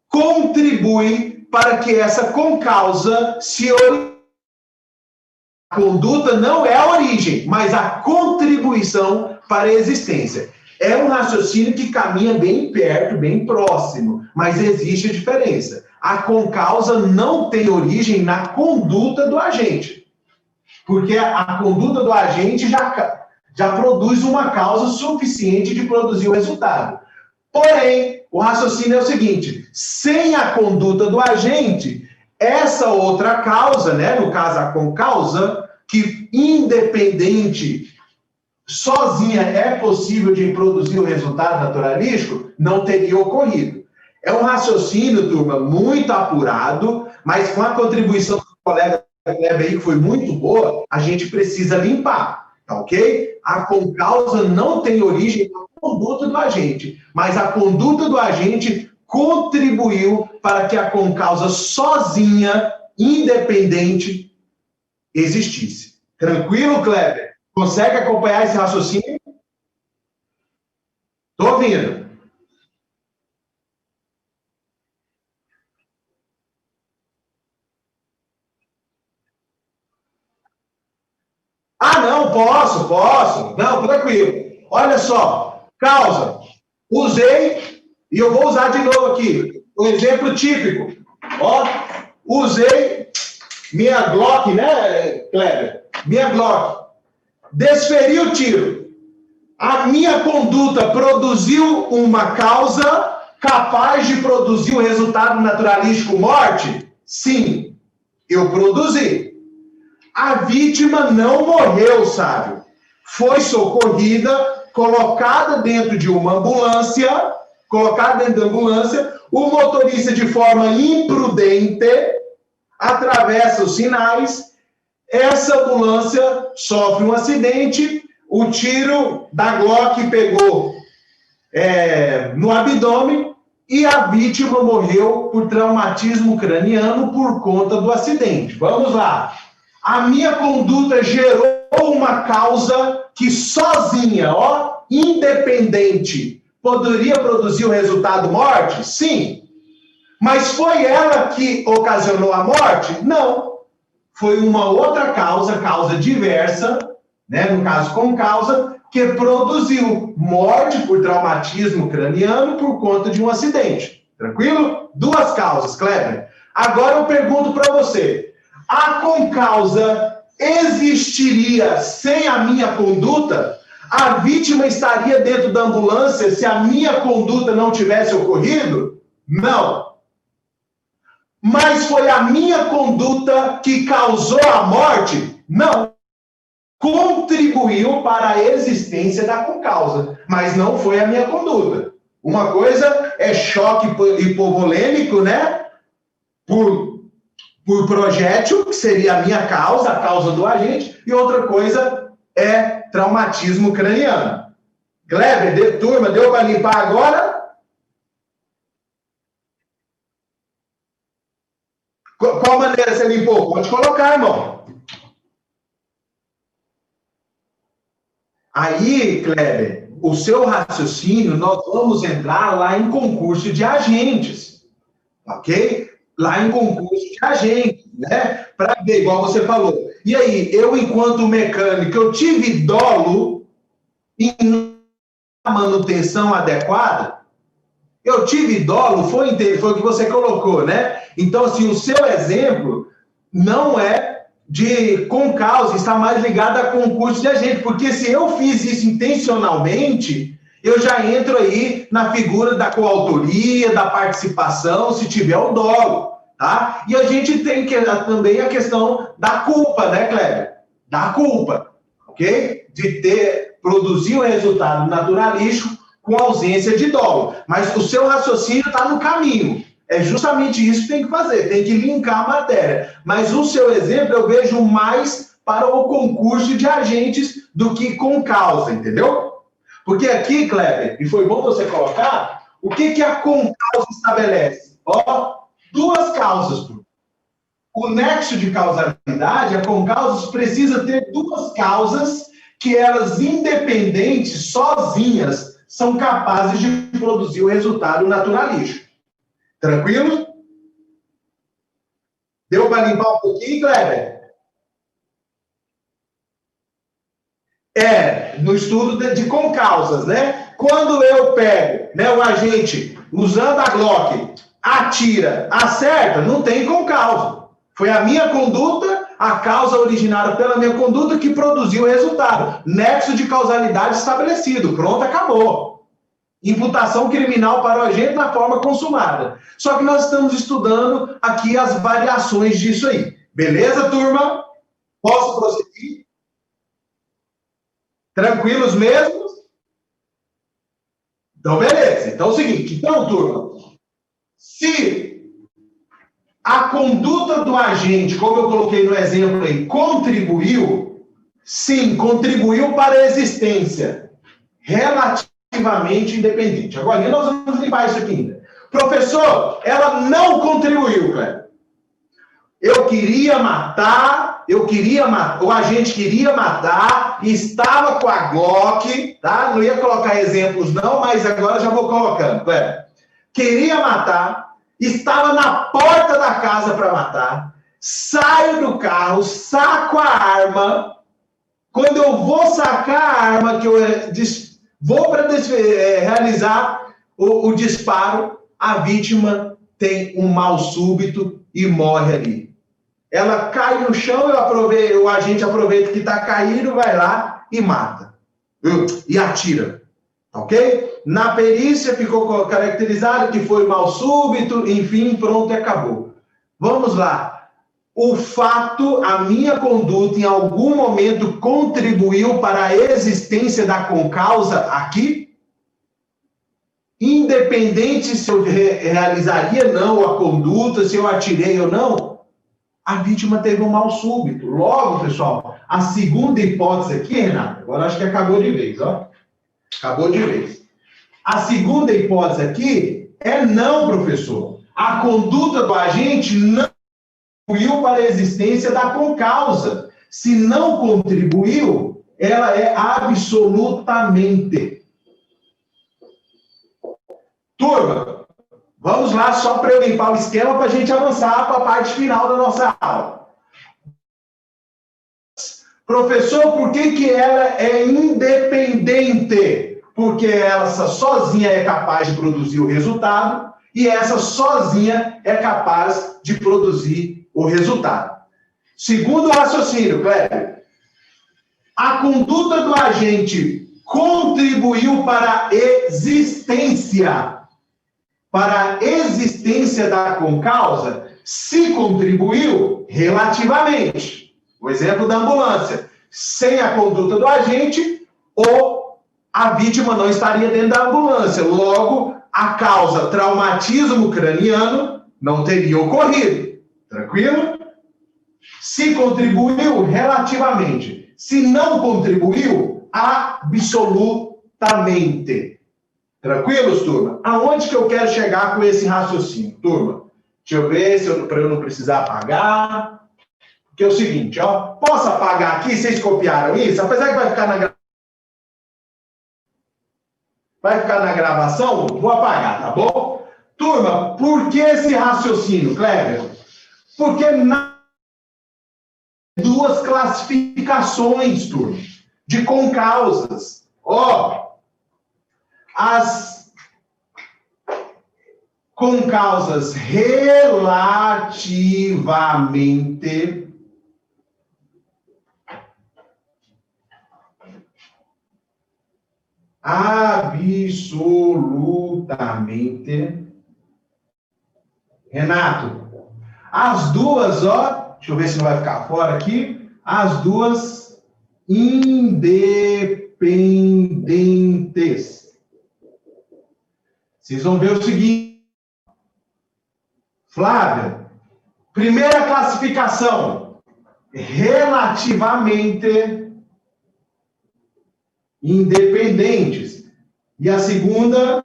contribui para que essa concausa se oriente. A conduta não é a origem, mas a contribuição para a existência. É um raciocínio que caminha bem perto, bem próximo, mas existe a diferença. A concausa não tem origem na conduta do agente, porque a conduta do agente já produz uma causa suficiente de produzir o resultado. Porém, o raciocínio é o seguinte, sem a conduta do agente, essa outra causa, né, no caso a concausa, que independente, sozinha é possível de produzir o resultado naturalístico, não teria ocorrido. É um raciocínio, turma, muito apurado, mas com a contribuição do colega Kleber aí, que foi muito boa, a gente precisa limpar, tá ok? A concausa não tem origem na conduta do agente, mas a conduta do agente contribuiu para que a concausa sozinha, independente, existisse. Tranquilo, Kleber? Consegue acompanhar esse raciocínio? Estou ouvindo. Ah, não, posso. Não, tranquilo. Olha só, causa. Usei, e eu vou usar de novo aqui, o exemplo típico. Ó, usei minha Glock, né, Kleber? Minha Glock. Desferi o tiro. A minha conduta produziu uma causa capaz de produzir o resultado naturalístico morte? Sim, eu produzi. A vítima não morreu, sábio. Foi socorrida, colocada dentro de uma ambulância, o motorista, de forma imprudente, atravessa os sinais, essa ambulância sofre um acidente, o tiro da Glock pegou no abdômen e a vítima morreu por traumatismo craniano por conta do acidente. Vamos lá. A minha conduta gerou uma causa que sozinha, independente, poderia produzir o resultado morte? Sim. Mas foi ela que ocasionou a morte? Não. Foi uma outra causa diversa, né, no caso com causa, que produziu morte por traumatismo craniano por conta de um acidente. Tranquilo? Duas causas, Kleber. Agora eu pergunto para você, a concausa existiria sem a minha conduta? A vítima estaria dentro da ambulância se a minha conduta não tivesse ocorrido? Não. Mas foi a minha conduta que causou a morte? Não. Contribuiu para a existência da concausa, mas não foi a minha conduta. Uma coisa é choque hipovolêmico, né? Por projétil, que seria a minha causa, a causa do agente, e outra coisa é traumatismo craniano. Kleber, turma, deu para limpar agora? Qual maneira você limpou? Pode colocar, irmão. Aí, Kleber, o seu raciocínio, nós vamos entrar lá em concurso de agentes, ok? Lá em concurso de agentes, né? Para ver, igual você falou. E aí, eu, enquanto mecânico, eu tive dolo em manutenção adequada? Eu tive dolo, foi o que você colocou, né? Então, assim, o seu exemplo não é com causa, está mais ligado a concurso de agente, porque se eu fiz isso intencionalmente, eu já entro aí na figura da coautoria, da participação, se tiver o dolo, tá? E a gente tem também a questão da culpa, né, Kleber? Da culpa, ok? De produzir o resultado naturalístico com ausência de dolo. Mas o seu raciocínio está no caminho. É justamente isso que tem que fazer, tem que linkar a matéria. Mas o seu exemplo eu vejo mais para o concurso de agentes do que com causa, entendeu? Porque aqui, Kleber, e foi bom você colocar, o que a concausa estabelece? Duas causas. O nexo de causalidade, a concausa precisa ter duas causas que elas, independentes, sozinhas, são capazes de produzir o resultado naturalístico. Tranquilo? Deu para limpar um pouquinho, Kleber? No estudo de concausas, né? Quando eu pego, né, o agente, usando a Glock, atira, acerta, não tem concausa. Foi a minha conduta, a causa originada pela minha conduta que produziu o resultado. Nexo de causalidade estabelecido. Pronto, acabou. Imputação criminal para o agente na forma consumada. Só que nós estamos estudando aqui as variações disso aí. Beleza, turma? Posso prosseguir? Tranquilos mesmo? Então, beleza. Então é o seguinte. Então, turma, se a conduta do agente, como eu coloquei no exemplo aí, contribuiu, sim, contribuiu para a existência relativamente independente. Agora, nós vamos limpar isso aqui ainda. Professor, ela não contribuiu, Cleber. Eu queria matar o agente queria matar, estava com a Glock, tá? Não ia colocar exemplos não, mas agora já vou colocando. Queria matar, estava na porta da casa para matar, saio do carro, saco a arma. Quando eu vou sacar a arma, que eu vou para realizar o disparo, a vítima tem um mal súbito e morre ali. Ela cai no chão, o agente aproveita que está caído, vai lá e mata. E atira. Ok? Na perícia ficou caracterizado que foi mal súbito, enfim, pronto, e acabou. Vamos lá. O fato, a minha conduta, em algum momento, contribuiu para a existência da concausa aqui? Independente se eu realizaria não a conduta, se eu atirei ou não, a vítima teve um mal súbito. Logo, pessoal, a segunda hipótese aqui, Renato, agora acho que acabou de vez, ó. Acabou de vez. A segunda hipótese aqui é não, professor. A conduta do agente não contribuiu para a existência da concausa. Se não contribuiu, ela é absolutamente. Turma, vamos lá só para eu limpar o esquema para a gente avançar para a parte final da nossa aula. Professor, por que ela é independente? Porque ela sozinha é capaz de produzir o resultado e essa sozinha é capaz de produzir o resultado. Segundo o raciocínio, Cléber, a conduta do agente contribuiu para a existência da concausa? Se contribuiu, relativamente. O exemplo da ambulância. Sem a conduta do agente, a vítima não estaria dentro da ambulância. Logo, a causa traumatismo craniano não teria ocorrido. Tranquilo? Se contribuiu, relativamente. Se não contribuiu, absolutamente. Tranquilos, turma? Aonde que eu quero chegar com esse raciocínio, turma? Deixa eu ver para eu não precisar apagar. Porque é o seguinte, ó. Posso apagar aqui? Vocês copiaram isso? Apesar que vai ficar na gravação, vou apagar, tá bom? Turma, por que esse raciocínio, Cléber? Porque duas classificações, turma, de concausas. Ó, as concausas relativamente absolutamente. Renato, as duas, ó, deixa eu ver se não vai ficar fora aqui, as duas independentes. Vocês vão ver o seguinte, Flávia, primeira classificação, relativamente independentes. E a segunda,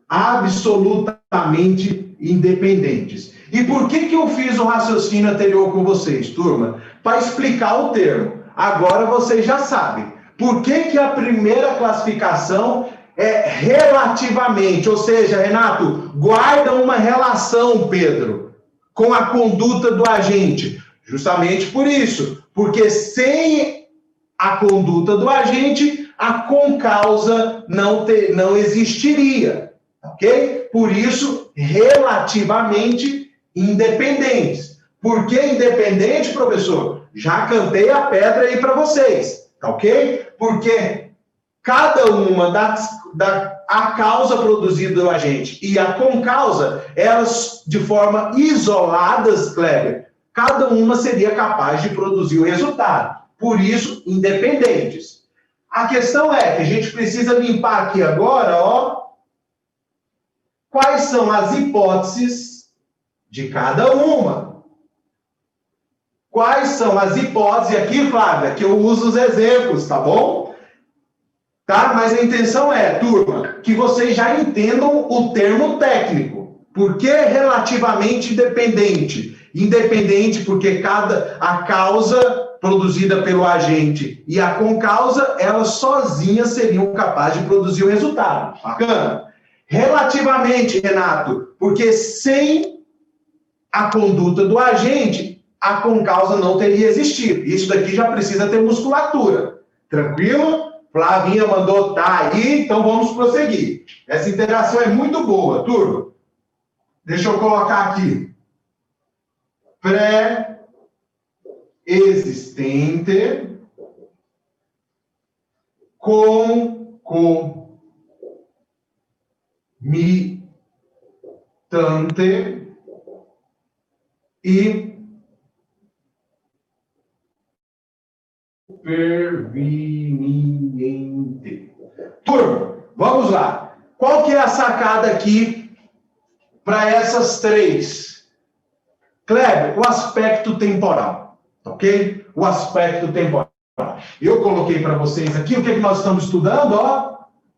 absolutamente independentes. E por que eu fiz o raciocínio anterior com vocês, turma? Para explicar o termo. Agora vocês já sabem. Por que a primeira classificação é relativamente? Ou seja, Renato, guarda uma relação, Pedro, com a conduta do agente. Justamente por isso. Porque sem a conduta do agente, a concausa não existiria, ok? Por isso, relativamente independentes. Por que independente, professor? Já cantei a pedra aí para vocês, ok? Porque cada uma a causa produzida do agente e a concausa, elas de forma isoladas, Kleber, cada uma seria capaz de produzir o resultado. Por isso, independentes. A questão é que a gente precisa limpar aqui agora, ó, quais são as hipóteses de cada uma. Quais são as hipóteses aqui, Flávia, que eu uso os exemplos, tá bom? Tá? Mas a intenção é, turma, que vocês já entendam o termo técnico. Por que relativamente independente? independente, porque a causa produzida pelo agente e a concausa, elas sozinhas seriam capazes de produzir o resultado. Bacana? Relativamente, Renato, porque sem a conduta do agente, a concausa não teria existido. Isso daqui já precisa ter musculatura. Tranquilo? Flavinha mandou tá aí, então vamos prosseguir. Essa interação é muito boa, turma. Deixa eu colocar aqui. Pré-existente concomitante e superveniente. Turma, vamos lá. Qual que é a sacada aqui para essas três? Kleber, o aspecto temporal, ok? O aspecto temporal. Eu coloquei para vocês aqui o que nós estamos estudando, ó.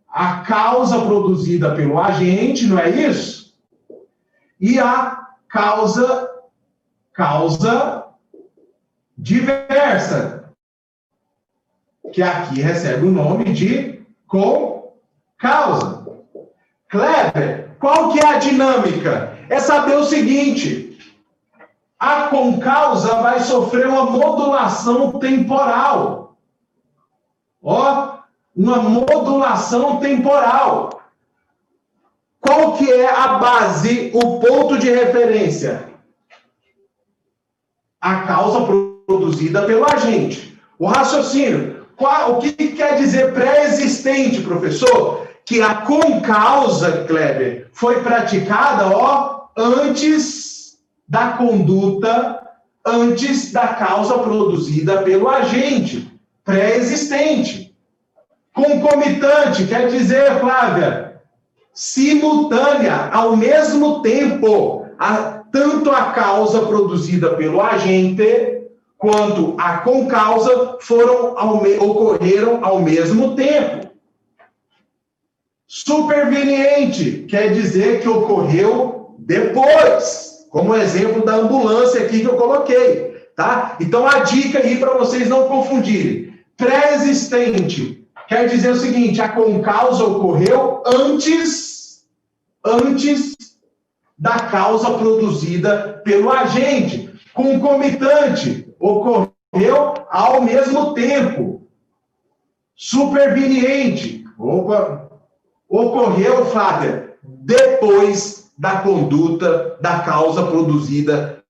A causa produzida pelo agente, não é isso? E a causa diversa, que aqui recebe o nome de concausa. Kleber, qual que é a dinâmica? É saber o seguinte: a concausa vai sofrer uma modulação temporal. Ó, uma modulação temporal. Qual que é a base, o ponto de referência? A causa produzida pelo agente. O raciocínio. O que quer dizer pré-existente, professor? Que a concausa, Kleber, foi praticada, ó, antes da conduta, antes da causa produzida pelo agente. Pré-existente. Concomitante, quer dizer, Flávia, simultânea, ao mesmo tempo, tanto a causa produzida pelo agente quanto a concausa ocorreram ao mesmo tempo. Superveniente quer dizer que ocorreu depois, como o exemplo da ambulância aqui que eu coloquei, tá? Então a dica aí para vocês não confundirem. Pré-existente quer dizer o seguinte: a concausa ocorreu antes da causa produzida pelo agente. Concomitante ocorreu ao mesmo tempo. Superveniente, ocorreu, Flávia, depois da conduta da causa produzida.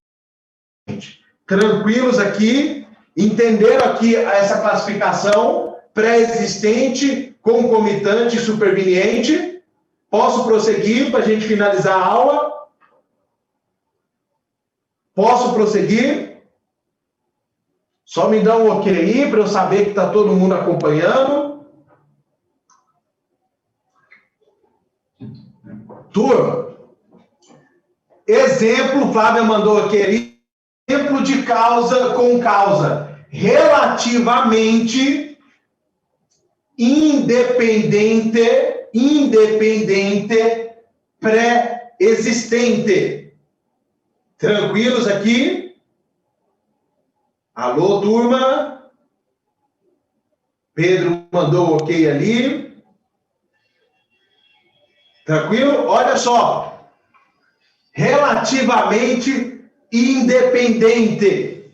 Tranquilos aqui? Entenderam aqui essa classificação? Pré-existente, concomitante e superveniente? Posso prosseguir para a gente finalizar a aula? Posso prosseguir? Só me dá um ok aí para eu saber que está todo mundo acompanhando. Turma, exemplo, Flávia mandou aqui, exemplo de causa com causa relativamente independente, pré-existente. Tranquilos aqui? Alô, turma? Pedro mandou ok ali. Tranquilo? Olha só. Relativamente independente.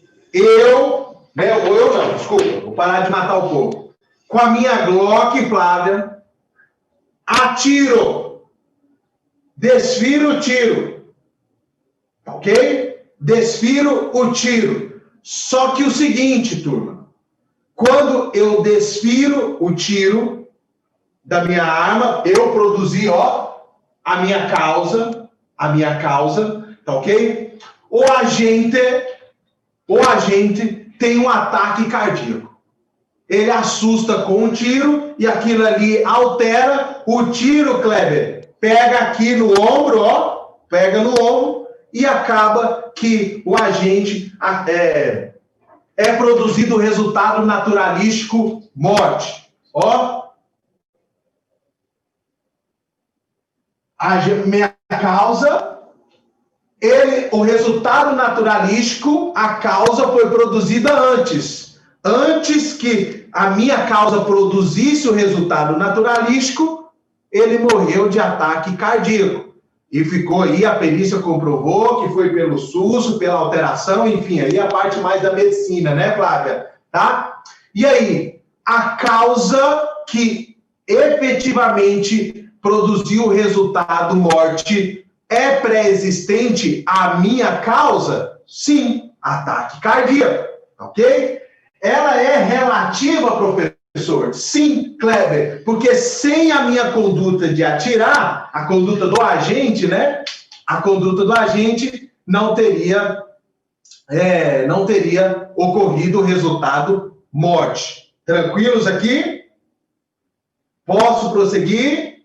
Desculpa, vou parar de matar o povo. Com a minha Glock, Flávia, atiro, desfiro o tiro. Ok? Desfiro o tiro. Só que o seguinte, turma. Quando eu desfiro o tiro da minha arma, eu produzi, ó, a minha causa, tá ok? O agente tem um ataque cardíaco. Ele assusta com um tiro e aquilo ali altera. O tiro, Kleber, pega aqui no ombro, ó, pega no ombro e acaba que o agente é produzido o resultado naturalístico morte. Ó, a minha causa o resultado naturalístico, a causa foi produzida antes. Antes que a minha causa produzisse o resultado naturalístico, ele morreu de ataque cardíaco. E ficou aí, a perícia comprovou que foi pelo SUS, pela alteração, enfim, aí a parte mais da medicina, né, Flávia? Tá? E aí, a causa que efetivamente produziu o resultado morte é pré-existente à minha causa? Sim, ataque cardíaco, ok? Ela é relativa, professor? Sim, Kleber, porque sem a minha conduta de atirar, a conduta do agente, né? A conduta do agente não teria ocorrido o resultado morte. Tranquilos aqui? Posso prosseguir?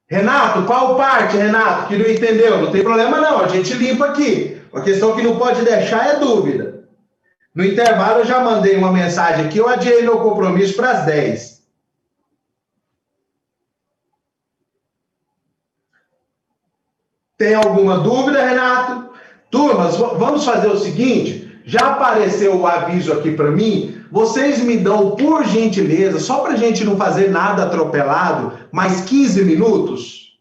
Renato, qual parte, Renato, que não entendeu? Não tem problema não, a gente limpa aqui. A questão que não pode deixar é dúvida. No intervalo eu já mandei uma mensagem aqui, eu adiei meu compromisso para as 10. Tem alguma dúvida, Renato? Turmas, vamos fazer o seguinte, já apareceu o aviso aqui para mim, vocês me dão, por gentileza, só para a gente não fazer nada atropelado, mais 15 minutos?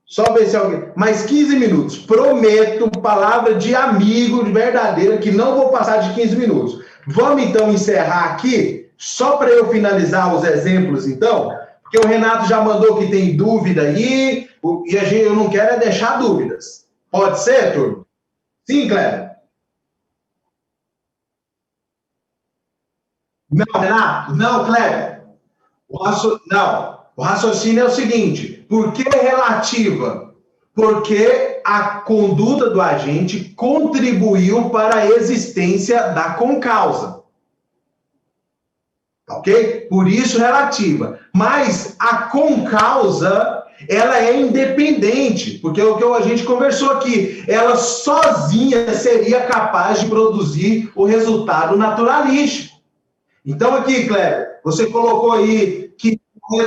Só ver se alguém... Mais 15 minutos. Prometo, palavra de amigo, de verdadeira, que não vou passar de 15 minutos. Vamos, então, encerrar aqui, só para eu finalizar os exemplos, então, porque o Renato já mandou que tem dúvida aí, e eu não quero é deixar dúvidas. Pode ser, turma? Sim, Cléber? Não, Renato? Não, Cléber. Não. O raciocínio é o seguinte, por que relativa? Porque a conduta do agente contribuiu para a existência da concausa. Ok? Por isso relativa. Mas a concausa, ela é independente, porque é o que a gente conversou aqui. Ela sozinha seria capaz de produzir o resultado naturalístico. Então aqui, Cléber, você colocou aí que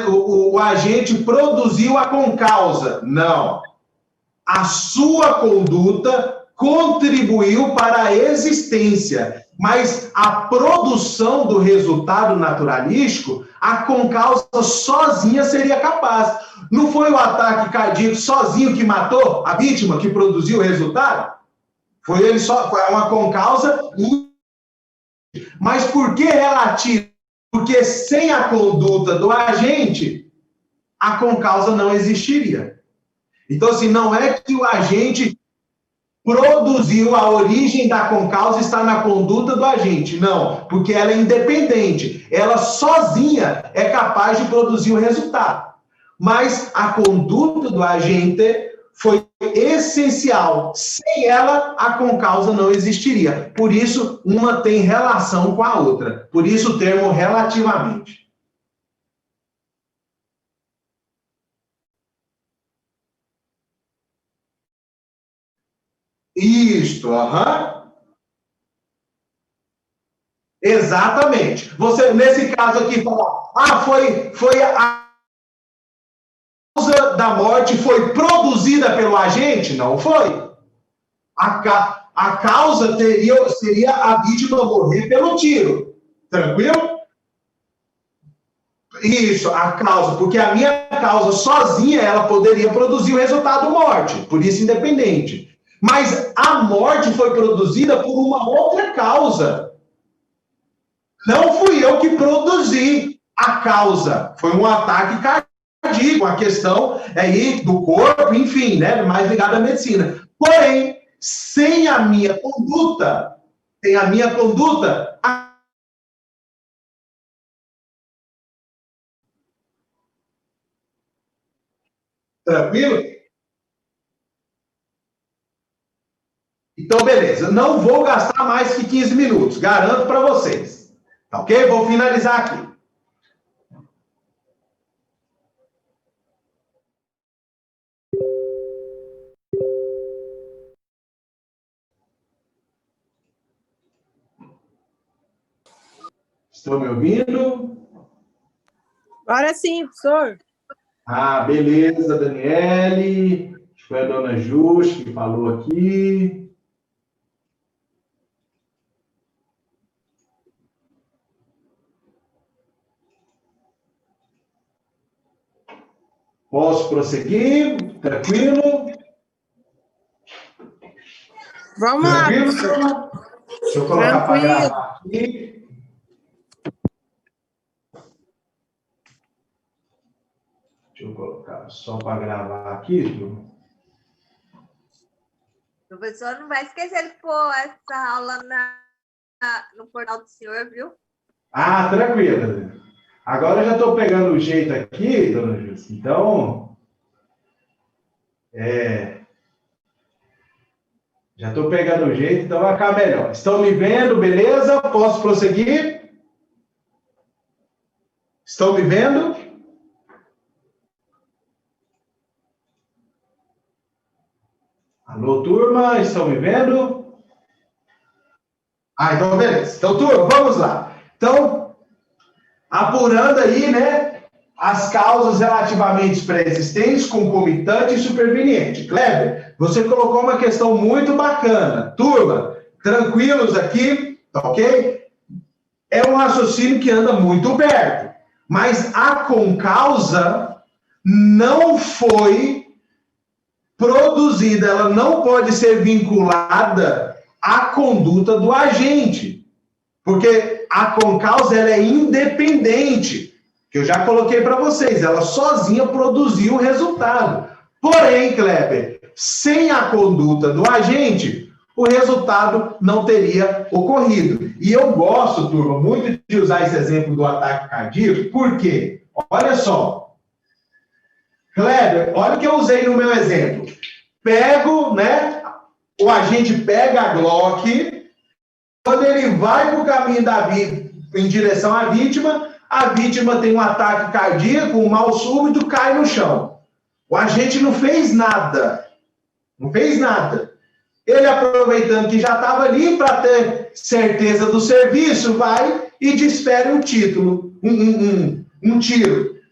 o agente produziu a concausa. Não. A sua conduta contribuiu para a existência, mas a produção do resultado naturalístico, a concausa sozinha seria capaz. Não foi o ataque cardíaco sozinho que matou a vítima, que produziu o resultado? Foi ele só, foi uma concausa. Mas por que relativo? Porque sem a conduta do agente, a concausa não existiria. Então, assim, não é que o agente produziu a origem da concausa está na conduta do agente. Não, porque ela é independente. Ela sozinha é capaz de produzir o resultado. Mas a conduta do agente foi essencial. Sem ela, a concausa não existiria. Por isso, uma tem relação com a outra. Por isso, o termo relativamente. Isto, aham. Exatamente. Você, nesse caso aqui, fala, foi a causa da morte foi produzida pelo agente? Não foi. A causa seria a vítima morrer pelo tiro. Tranquilo? Isso, a causa, porque a minha causa sozinha, ela poderia produzir o resultado morte, por isso independente. Mas a morte foi produzida por uma outra causa. Não fui eu que produzi a causa. Foi um ataque cardíaco, uma questão aí do corpo, enfim, né, mais ligada à medicina. Porém, sem a minha conduta, tranquilo? Então, beleza. Não vou gastar mais que 15 minutos, garanto para vocês. Tá ok? Vou finalizar aqui. Estão me ouvindo? Agora sim, professor. Ah, beleza, Daniele. Foi a dona Jus que falou aqui. Posso prosseguir? Tranquilo? Vamos lá. Tranquilo, turma? Deixa eu colocar para gravar aqui. Deixa eu colocar só para gravar aqui, turma. O professor não vai esquecer de pôr essa aula no portal do senhor, viu? Ah, tranquilo. Agora eu já estou pegando o jeito aqui, dona Júlia. Então, já estou pegando o jeito, então vai ficar melhor. Estão me vendo, beleza? Posso prosseguir? Estão me vendo? Alô, turma, estão me vendo? Ah, então beleza. Então, turma, vamos lá. Então, apurando aí, né, as causas relativamente pré-existentes, concomitante e superveniente. Kleber, você colocou uma questão muito bacana. Turma, tranquilos aqui, tá ok? É um raciocínio que anda muito perto, mas a concausa não foi produzida, ela não pode ser vinculada à conduta do agente, porque a concausa ela é independente, que eu já coloquei para vocês, ela sozinha produziu o resultado. Porém, Kleber, sem a conduta do agente, o resultado não teria ocorrido. E eu gosto, turma, muito de usar esse exemplo do ataque cardíaco, porque, olha só, Kleber, olha o que eu usei no meu exemplo. Pego, né, o agente pega a Glock, quando ele vai para o caminho em direção à vítima, a vítima tem um ataque cardíaco, um mal súbito, cai no chão. O agente não fez nada. Não fez nada. Ele, aproveitando que já estava ali para ter certeza do serviço, vai e desfere um tiro.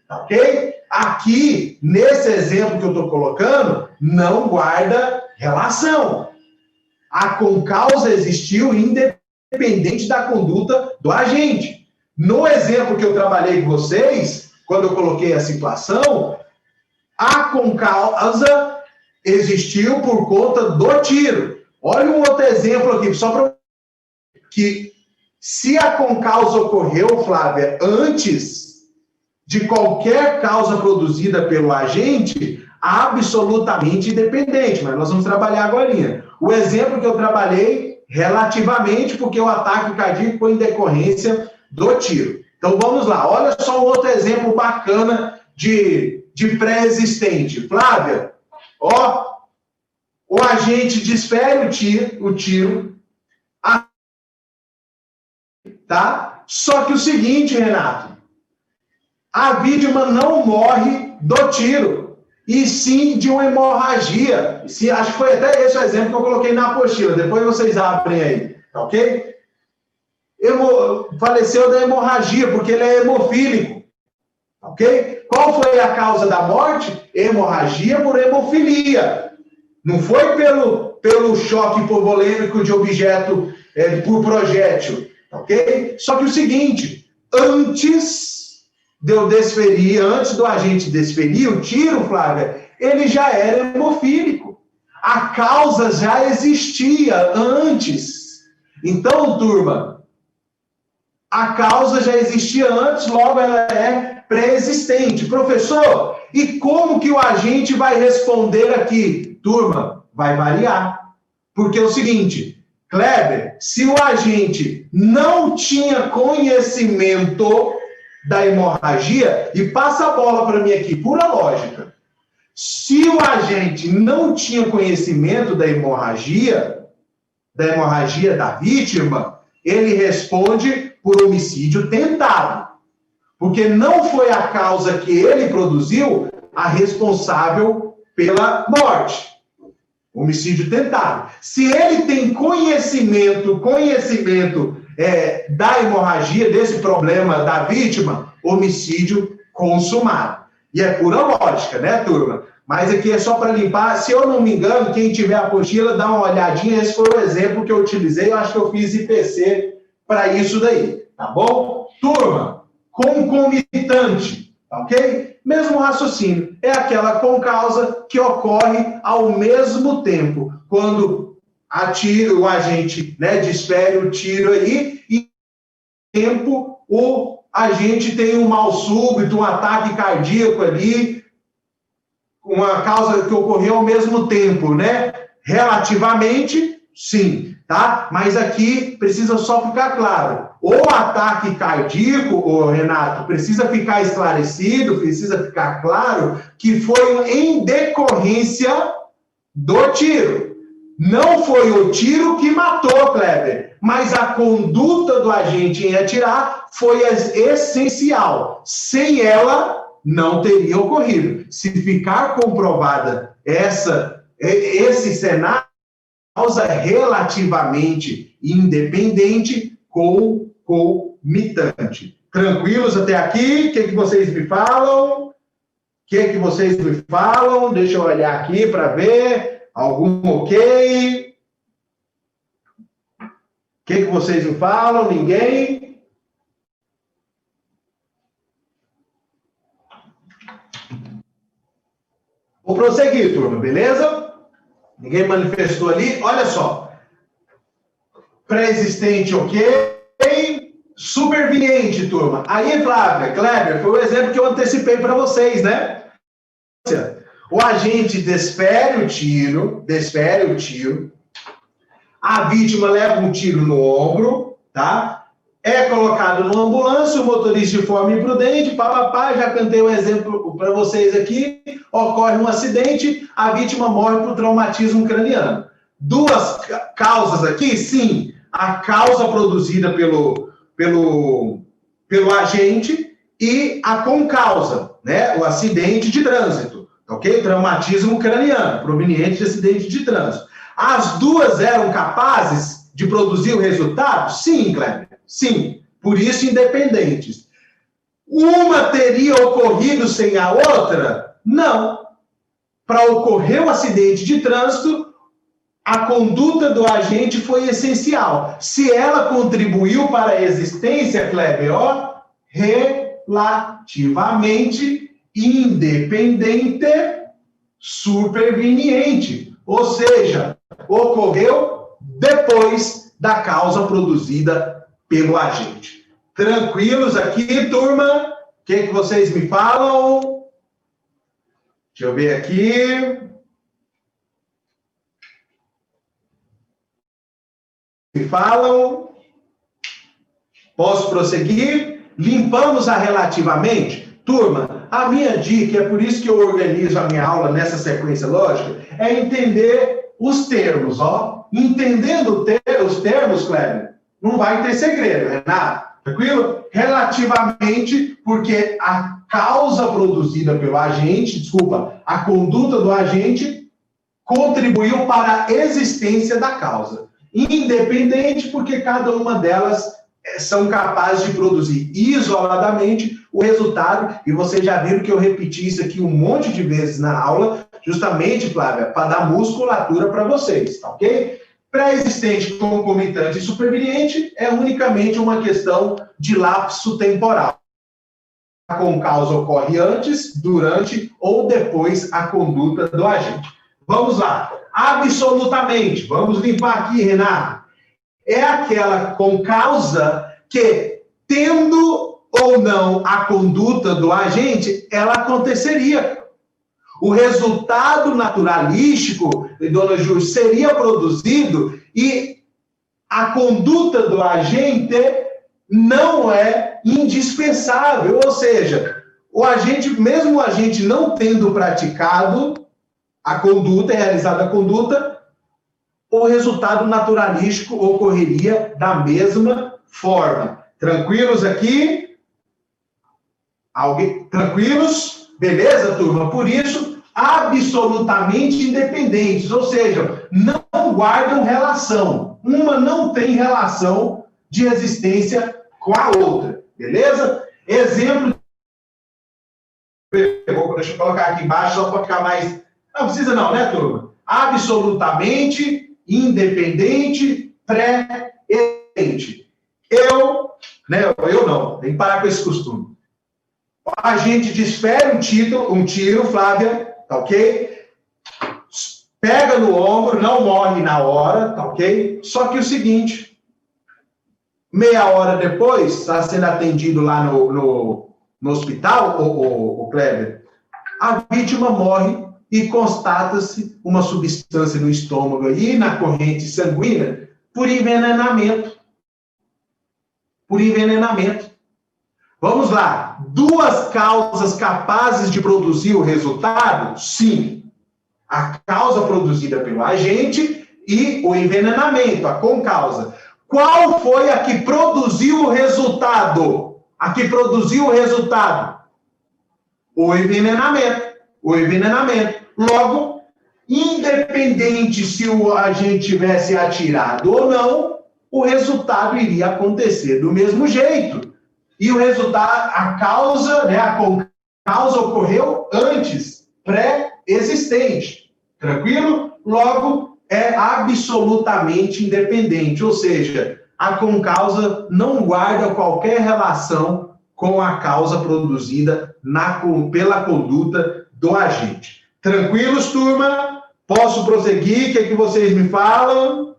Ok? Aqui, nesse exemplo que eu estou colocando, não guarda relação. A concausa existiu independente da conduta do agente. No exemplo que eu trabalhei com vocês, quando eu coloquei a situação, a concausa existiu por conta do tiro. Olha um outro exemplo aqui, só para que se a concausa ocorreu, Flávia, antes de qualquer causa produzida pelo agente, absolutamente independente, mas nós vamos trabalhar agora. O exemplo que eu trabalhei relativamente, porque o ataque cardíaco foi em decorrência do tiro. Então vamos lá, olha só um outro exemplo bacana de pré-existente. Flávia, ó, o agente desfere o tiro, tá? Só que o seguinte, Renato, a vítima não morre do tiro, e sim de uma hemorragia. Acho que foi até esse o exemplo que eu coloquei na apostila, depois vocês abrem aí, ok? Faleceu da hemorragia, porque ele é hemofílico, ok? Qual foi a causa da morte? Hemorragia por hemofilia. Não foi pelo choque hipovolêmico de objeto por projétil, ok? Só que o seguinte, antes do agente desferir o tiro, Flávia, ele já era hemofílico. A causa já existia antes. Então, turma, a causa já existia antes, logo ela é pré-existente. Professor, e como que o agente vai responder aqui? Turma, vai variar. Porque é o seguinte, Kleber, se o agente não tinha conhecimento da hemorragia, e passa a bola para mim aqui, pura lógica. Se o agente não tinha conhecimento da hemorragia da vítima, ele responde por homicídio tentado. Porque não foi a causa que ele produziu a responsável pela morte. Homicídio tentado. Se ele tem conhecimento da hemorragia, desse problema da vítima, homicídio consumado. E é pura lógica, né, turma? Mas aqui é só para limpar. Se eu não me engano, quem tiver a apostila, dá uma olhadinha. Esse foi o exemplo que eu utilizei. Eu acho que eu fiz IPC para isso daí, tá bom? Turma, concomitante, tá ok? Mesmo raciocínio. É aquela concausa que ocorre ao mesmo tempo. Quando o agente, né, desfere o tiro aí e tempo a gente tem um mal súbito, um ataque cardíaco ali, uma causa que ocorreu ao mesmo tempo, né? Relativamente, sim, tá? Mas aqui precisa só ficar claro. O ataque cardíaco, Renato, precisa ficar esclarecido, precisa ficar claro que foi em decorrência do tiro. Não foi o tiro que matou, Kleber, mas a conduta do agente em atirar foi essencial. Sem ela, não teria ocorrido. Se ficar comprovada esse cenário, causa relativamente independente concomitante. Tranquilos até aqui? O que vocês me falam? O que vocês me falam? Deixa eu olhar aqui para ver. Algum ok? O que vocês me falam? Ninguém? Vou prosseguir, turma, beleza? Ninguém manifestou ali? Olha só. Pré-existente, ok? Superveniente, turma. Aí, Flávia, Kleber, foi o exemplo que eu antecipei para vocês, né? O agente desfere o tiro, a vítima leva um tiro no ombro, tá? É colocado numa ambulância, o motorista de forma imprudente, papapá, já cantei um exemplo para vocês aqui, ocorre um acidente, a vítima morre por traumatismo craniano. Duas causas aqui, sim, a causa produzida pelo agente e a concausa, né? O acidente de trânsito, ok? Traumatismo craniano, proveniente de acidente de trânsito. As duas eram capazes de produzir o resultado? Sim, Kleber. Sim. Por isso, independentes. Uma teria ocorrido sem a outra? Não. Para ocorrer o acidente de trânsito, a conduta do agente foi essencial. Se ela contribuiu para a existência, Kleber, relativamente independente, superveniente. Ou seja, ocorreu depois da causa produzida pelo agente. Tranquilos aqui, turma? O que vocês me falam? Deixa eu ver aqui. Me falam? Posso prosseguir? Limpamos a relativamente? Turma, a minha dica, é por isso que eu organizo a minha aula nessa sequência lógica, é entender os termos, ó. Entendendo os termos, Kleber, não vai ter segredo, Renato. Tranquilo? Relativamente, porque a causa produzida pelo agente, a conduta do agente contribuiu para a existência da causa. Independente, porque cada uma delas são capazes de produzir isoladamente o resultado, e vocês já viram que eu repeti isso aqui um monte de vezes na aula, justamente, Flávia, para dar musculatura para vocês, tá ok? Pré-existente, concomitante e superveniente é unicamente uma questão de lapso temporal. A concausa ocorre antes, durante ou depois a conduta do agente. Vamos lá. Absolutamente. Vamos limpar aqui, Renato. É aquela concausa que, tendo ou não a conduta do agente, ela aconteceria. O resultado naturalístico, dona Júlia, seria produzido e a conduta do agente não é indispensável. Ou seja, mesmo o agente não tendo praticado a conduta, realizado a conduta, o resultado naturalístico ocorreria da mesma forma. Tranquilos aqui? Tranquilos? Beleza, turma? Por isso, absolutamente independentes, ou seja, não guardam relação. Uma não tem relação de existência com a outra. Beleza? Exemplo. Vou deixa eu colocar aqui embaixo só para ficar mais... Não precisa não, né, turma? Absolutamente independente, pré-existente. Eu não, tem que parar com esse costume. A gente desfere um tiro, Flávia, tá ok? Pega no ombro, não morre na hora, tá ok? Só que o seguinte, meia hora depois, está sendo atendido lá no hospital, o Kleber, a vítima morre e constata-se uma substância no estômago e na corrente sanguínea por envenenamento. Por envenenamento. Vamos lá. 2 causas capazes de produzir o resultado? Sim. A causa produzida pelo agente e o envenenamento, a concausa. Qual foi a que produziu o resultado? A que produziu o resultado? O envenenamento. O envenenamento. Logo, independente se o agente tivesse atirado ou não, o resultado iria acontecer do mesmo jeito. E o resultado, a causa, né, a causa ocorreu antes, pré-existente. Tranquilo? Logo, é absolutamente independente, ou seja, a concausa não guarda qualquer relação com a causa produzida pela conduta do agente. Tranquilos, turma? Posso prosseguir? O que é que vocês me falam?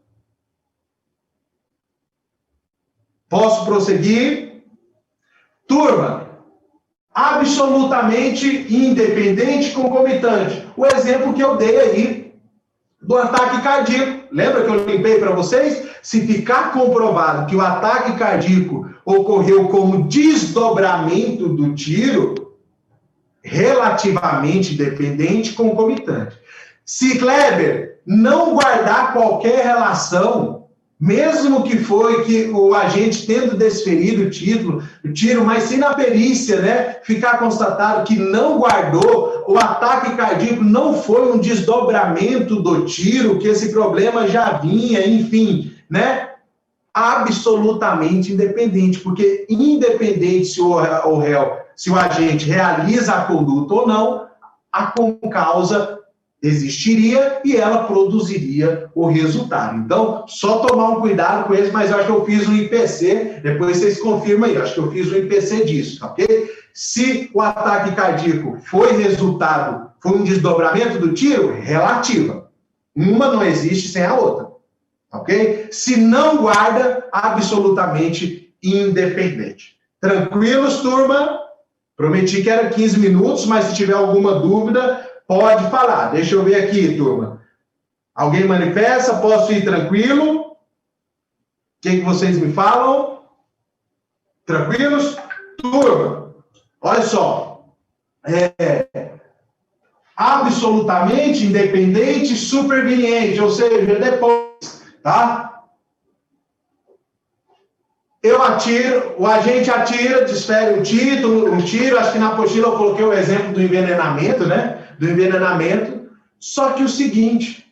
Posso prosseguir? Turma, absolutamente independente, concomitante. O exemplo que eu dei aí do ataque cardíaco. Lembra que eu limpei para vocês? Se ficar comprovado que o ataque cardíaco ocorreu como desdobramento do tiro, relativamente dependente, concomitante. Se Kleber não guardar qualquer relação, mesmo que foi que o agente tendo desferido o tiro, mas se na perícia, né, ficar constatado que não guardou, o ataque cardíaco não foi um desdobramento do tiro, que esse problema já vinha, enfim, né? Absolutamente independente, porque independente se o réu, se o agente realiza a conduta ou não, a concausa existiria e ela produziria o resultado. Então, só tomar um cuidado com eles, mas eu acho que eu fiz um IPC, depois vocês confirmam aí, eu acho que eu fiz um IPC disso, ok? Se o ataque cardíaco foi resultado, foi um desdobramento do tiro, relativa. Uma não existe sem a outra, ok? Se não guarda, absolutamente independente. Tranquilos, turma? Prometi que era 15 minutos, mas se tiver alguma dúvida, pode falar. Deixa eu ver aqui, turma. Alguém manifesta? Posso ir tranquilo? O que vocês me falam? Tranquilos? Turma, olha só. Absolutamente independente, superveniente, ou seja, depois, tá? Eu atiro, o agente atira, desfere um tiro, acho que na apostila eu coloquei o exemplo do envenenamento, né? Do envenenamento. Só que o seguinte,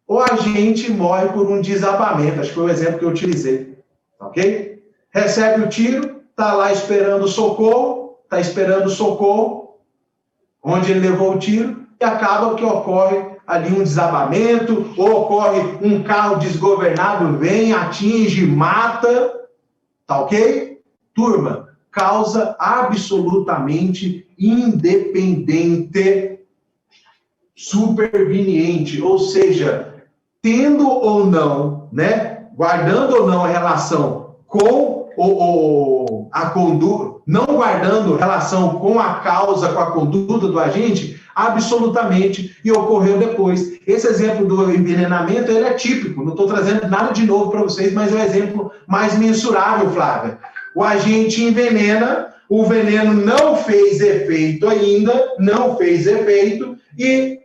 o agente morre por um desabamento, acho que foi o exemplo que eu utilizei, ok? Recebe o tiro, está lá esperando socorro, onde ele levou o tiro, e acaba que ocorre ali um desabamento, ou ocorre um carro desgovernado, vem, atinge, mata, tá ok? Turma, causa absolutamente independente, superveniente, ou seja, tendo ou não, né, guardando ou não a relação com a conduta, não guardando relação com a causa, com a conduta do agente, absolutamente, e ocorreu depois. Esse exemplo do envenenamento, ele é típico, não estou trazendo nada de novo para vocês, mas é um exemplo mais mensurável, Flávia. O agente envenena, o veneno não fez efeito ainda, e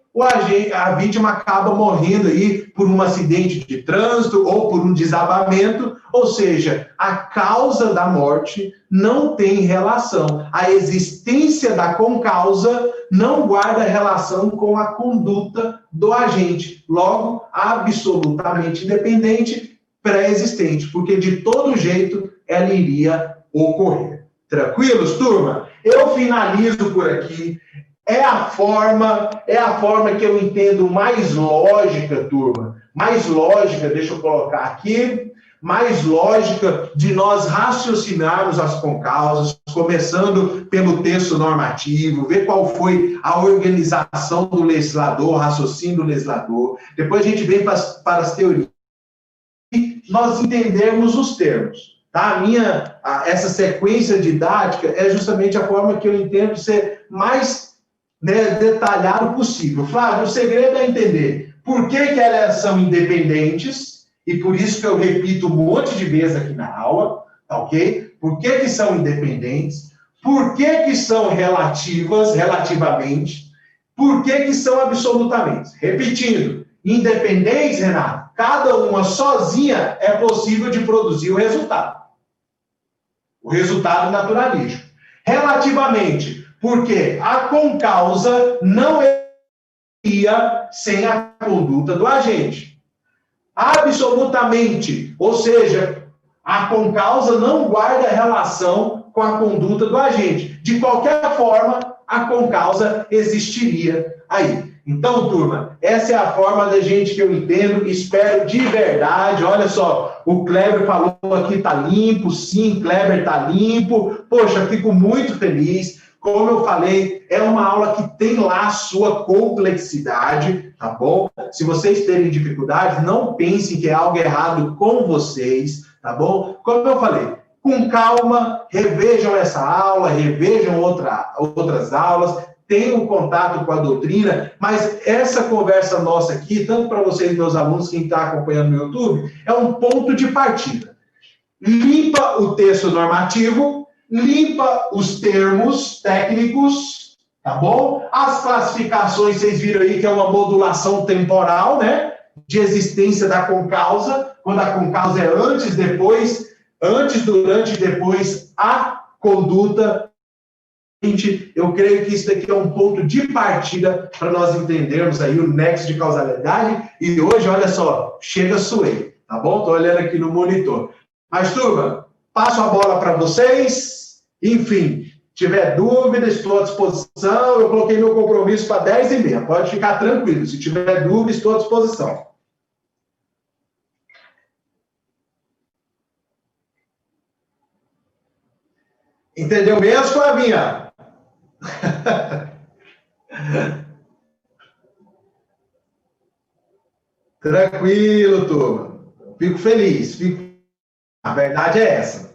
a vítima acaba morrendo aí por um acidente de trânsito ou por um desabamento, ou seja, a causa da morte não tem relação. A existência da concausa não guarda relação com a conduta do agente. Logo, absolutamente independente, pré-existente, porque de todo jeito ela iria ocorrer. Tranquilos, turma? Eu finalizo por aqui. É a forma que eu entendo mais lógica, turma. Mais lógica, deixa eu colocar aqui, mais lógica de nós raciocinarmos as concausas, começando pelo texto normativo, ver qual foi a organização do legislador, o raciocínio do legislador. Depois a gente vem para as teorias. E nós entendemos os termos. Tá? Essa sequência didática é justamente a forma que eu entendo ser mais detalhado possível. Flávio, o segredo é entender por que elas são independentes, e por isso que eu repito um monte de vezes aqui na aula, tá ok? Por que são independentes, por que são relativamente, por que são absolutamente. Repetindo, independentes, Renato, cada uma sozinha é possível de produzir o resultado naturalístico. Relativamente, porque a concausa não iria sem a conduta do agente. Absolutamente, ou seja, a concausa não guarda relação com a conduta do agente. De qualquer forma, a concausa existiria aí. Então, turma, essa é a forma da gente que eu entendo, espero de verdade. Olha só, o Kleber falou aqui, tá limpo, sim, Kleber tá limpo. Poxa, fico muito feliz. Como eu falei, é uma aula que tem lá a sua complexidade, tá bom? Se vocês terem dificuldades, não pensem que é algo errado com vocês, tá bom? Como eu falei, com calma, revejam essa aula, revejam outras aulas, tenham contato com a doutrina, mas essa conversa nossa aqui, tanto para vocês, meus alunos, quem está acompanhando no YouTube, é um ponto de partida. Limpa o texto normativo, limpa os termos técnicos, tá bom? As classificações, vocês viram aí que é uma modulação temporal, né? De existência da concausa, quando a concausa é antes, depois, antes, durante e depois a conduta. Eu creio que isso daqui é um ponto de partida para nós entendermos aí o nexo de causalidade. E hoje, olha só, chega suei, tá bom? Estou olhando aqui no monitor. Mas, turma, passo a bola para vocês. Enfim, tiver dúvida, estou à disposição. Eu coloquei meu compromisso para 10h30. Pode ficar tranquilo. Se tiver dúvida, estou à disposição. Entendeu mesmo, Flavinha? Tranquilo, turma. Fico feliz. A verdade é essa.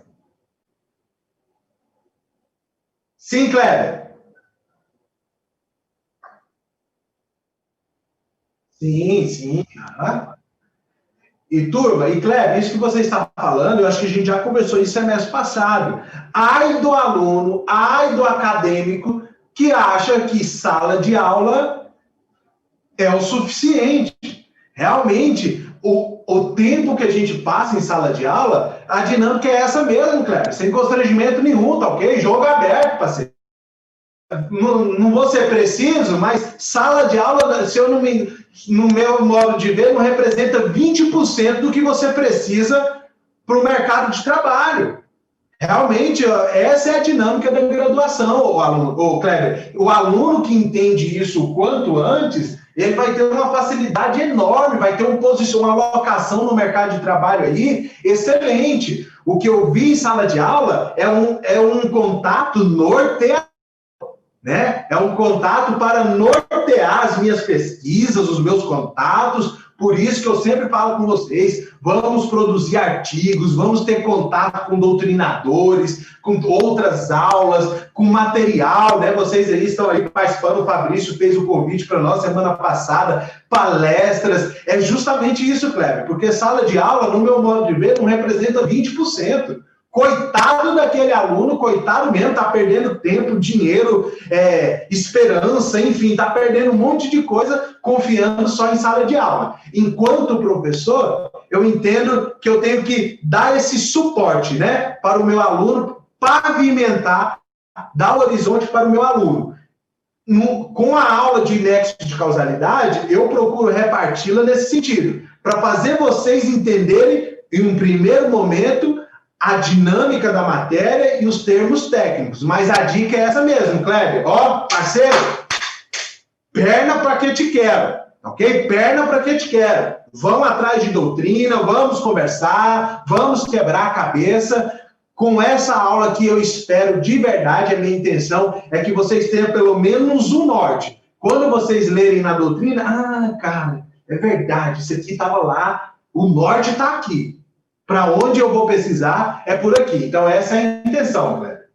Sim, Kleber. Sim. E, turma, e Kleber, isso que você está falando, eu acho que a gente já conversou isso semestre passado. Ai do aluno, ai do acadêmico que acha que sala de aula é o suficiente. Realmente, o tempo que a gente passa em sala de aula, a dinâmica é essa mesmo, Kleber, sem constrangimento nenhum, tá ok? Jogo aberto, parceiro. Não vou ser preciso, mas sala de aula, se eu não me... no meu modo de ver, não representa 20% do que você precisa para o mercado de trabalho. Realmente, essa é a dinâmica da graduação, o Kleber. O aluno que entende isso o quanto antes, ele vai ter uma facilidade enorme, vai ter uma alocação no mercado de trabalho aí excelente. O que eu vi em sala de aula é um contato norteador, né? É um contato para nortear as minhas pesquisas, os meus contatos. Por isso que eu sempre falo com vocês, vamos produzir artigos, vamos ter contato com doutrinadores, com outras aulas, com material, né? Vocês aí estão aí participando, o Fabrício fez o convite para nós semana passada, palestras. É justamente isso, Kleber, porque sala de aula, no meu modo de ver, não representa 20%. Coitado daquele aluno, coitado mesmo, está perdendo tempo, dinheiro, esperança, enfim, está perdendo um monte de coisa confiando só em sala de aula. Enquanto professor, eu entendo que eu tenho que dar esse suporte, né, para o meu aluno, pavimentar, dar o horizonte para o meu aluno. Com a aula de nexo de causalidade, eu procuro reparti-la nesse sentido, para fazer vocês entenderem, em um primeiro momento, a dinâmica da matéria e os termos técnicos. Mas a dica é essa mesmo, Kleber. Ó, parceiro, perna para que te quero, ok? Perna para que te quero. Vamos atrás de doutrina, vamos conversar, vamos quebrar a cabeça. Com essa aula que eu espero de verdade, a minha intenção é que vocês tenham pelo menos um norte. Quando vocês lerem na doutrina, cara, é verdade, isso aqui estava lá, o norte está aqui. Para onde eu vou pesquisar é por aqui. Então, essa é a intenção, Cleber.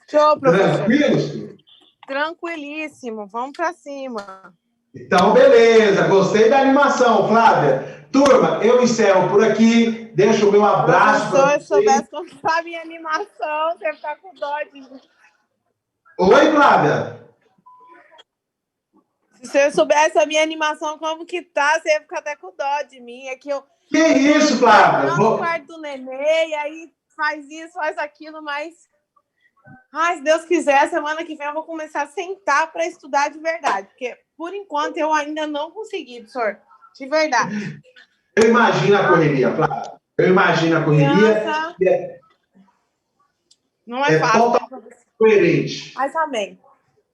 Show, professor. Tranquilo? Tranquilíssimo. Vamos para cima. Então, beleza. Gostei da animação, Flávia. Turma, eu encerro por aqui. Deixo o meu abraço. Professor, se soubesse contar a minha animação, você ia ficar com dó de mim. Oi, Flávia. Se você soubesse a minha animação, como que tá, você ia ficar até com dó de mim. É que eu... Que isso, Flávia? No quarto do nenê, e aí faz isso, faz aquilo, mas... Ai, se Deus quiser, semana que vem eu vou começar a sentar para estudar de verdade. Porque, por enquanto, eu ainda não consegui, professor. De verdade. Eu imagino a correria, Flávia. Eu imagino a correria. Não é fácil. Totalmente coerente. Mas amém.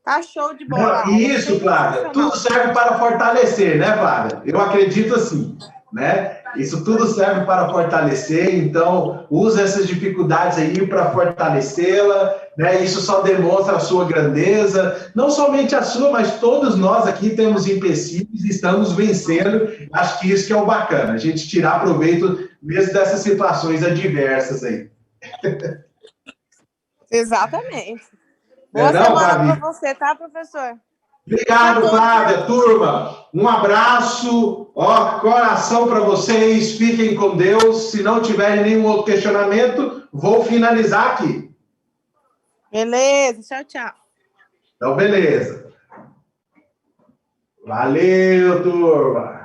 Tá show de bola. Isso, Flávia. Tudo serve para fortalecer, né, Flávia? Eu acredito assim, né? Isso tudo serve para fortalecer, então use essas dificuldades aí para fortalecê-la, né? Isso só demonstra a sua grandeza, não somente a sua, mas todos nós aqui temos empecilhos e estamos vencendo. Acho que isso que é o bacana, a gente tirar proveito mesmo dessas situações adversas aí. Exatamente. Boa semana para você, tá, professor? Obrigado, Flávia, turma. Um abraço, ó, coração para vocês. Fiquem com Deus. Se não tiverem nenhum outro questionamento, vou finalizar aqui. Beleza, tchau, tchau. Então, beleza. Valeu, turma.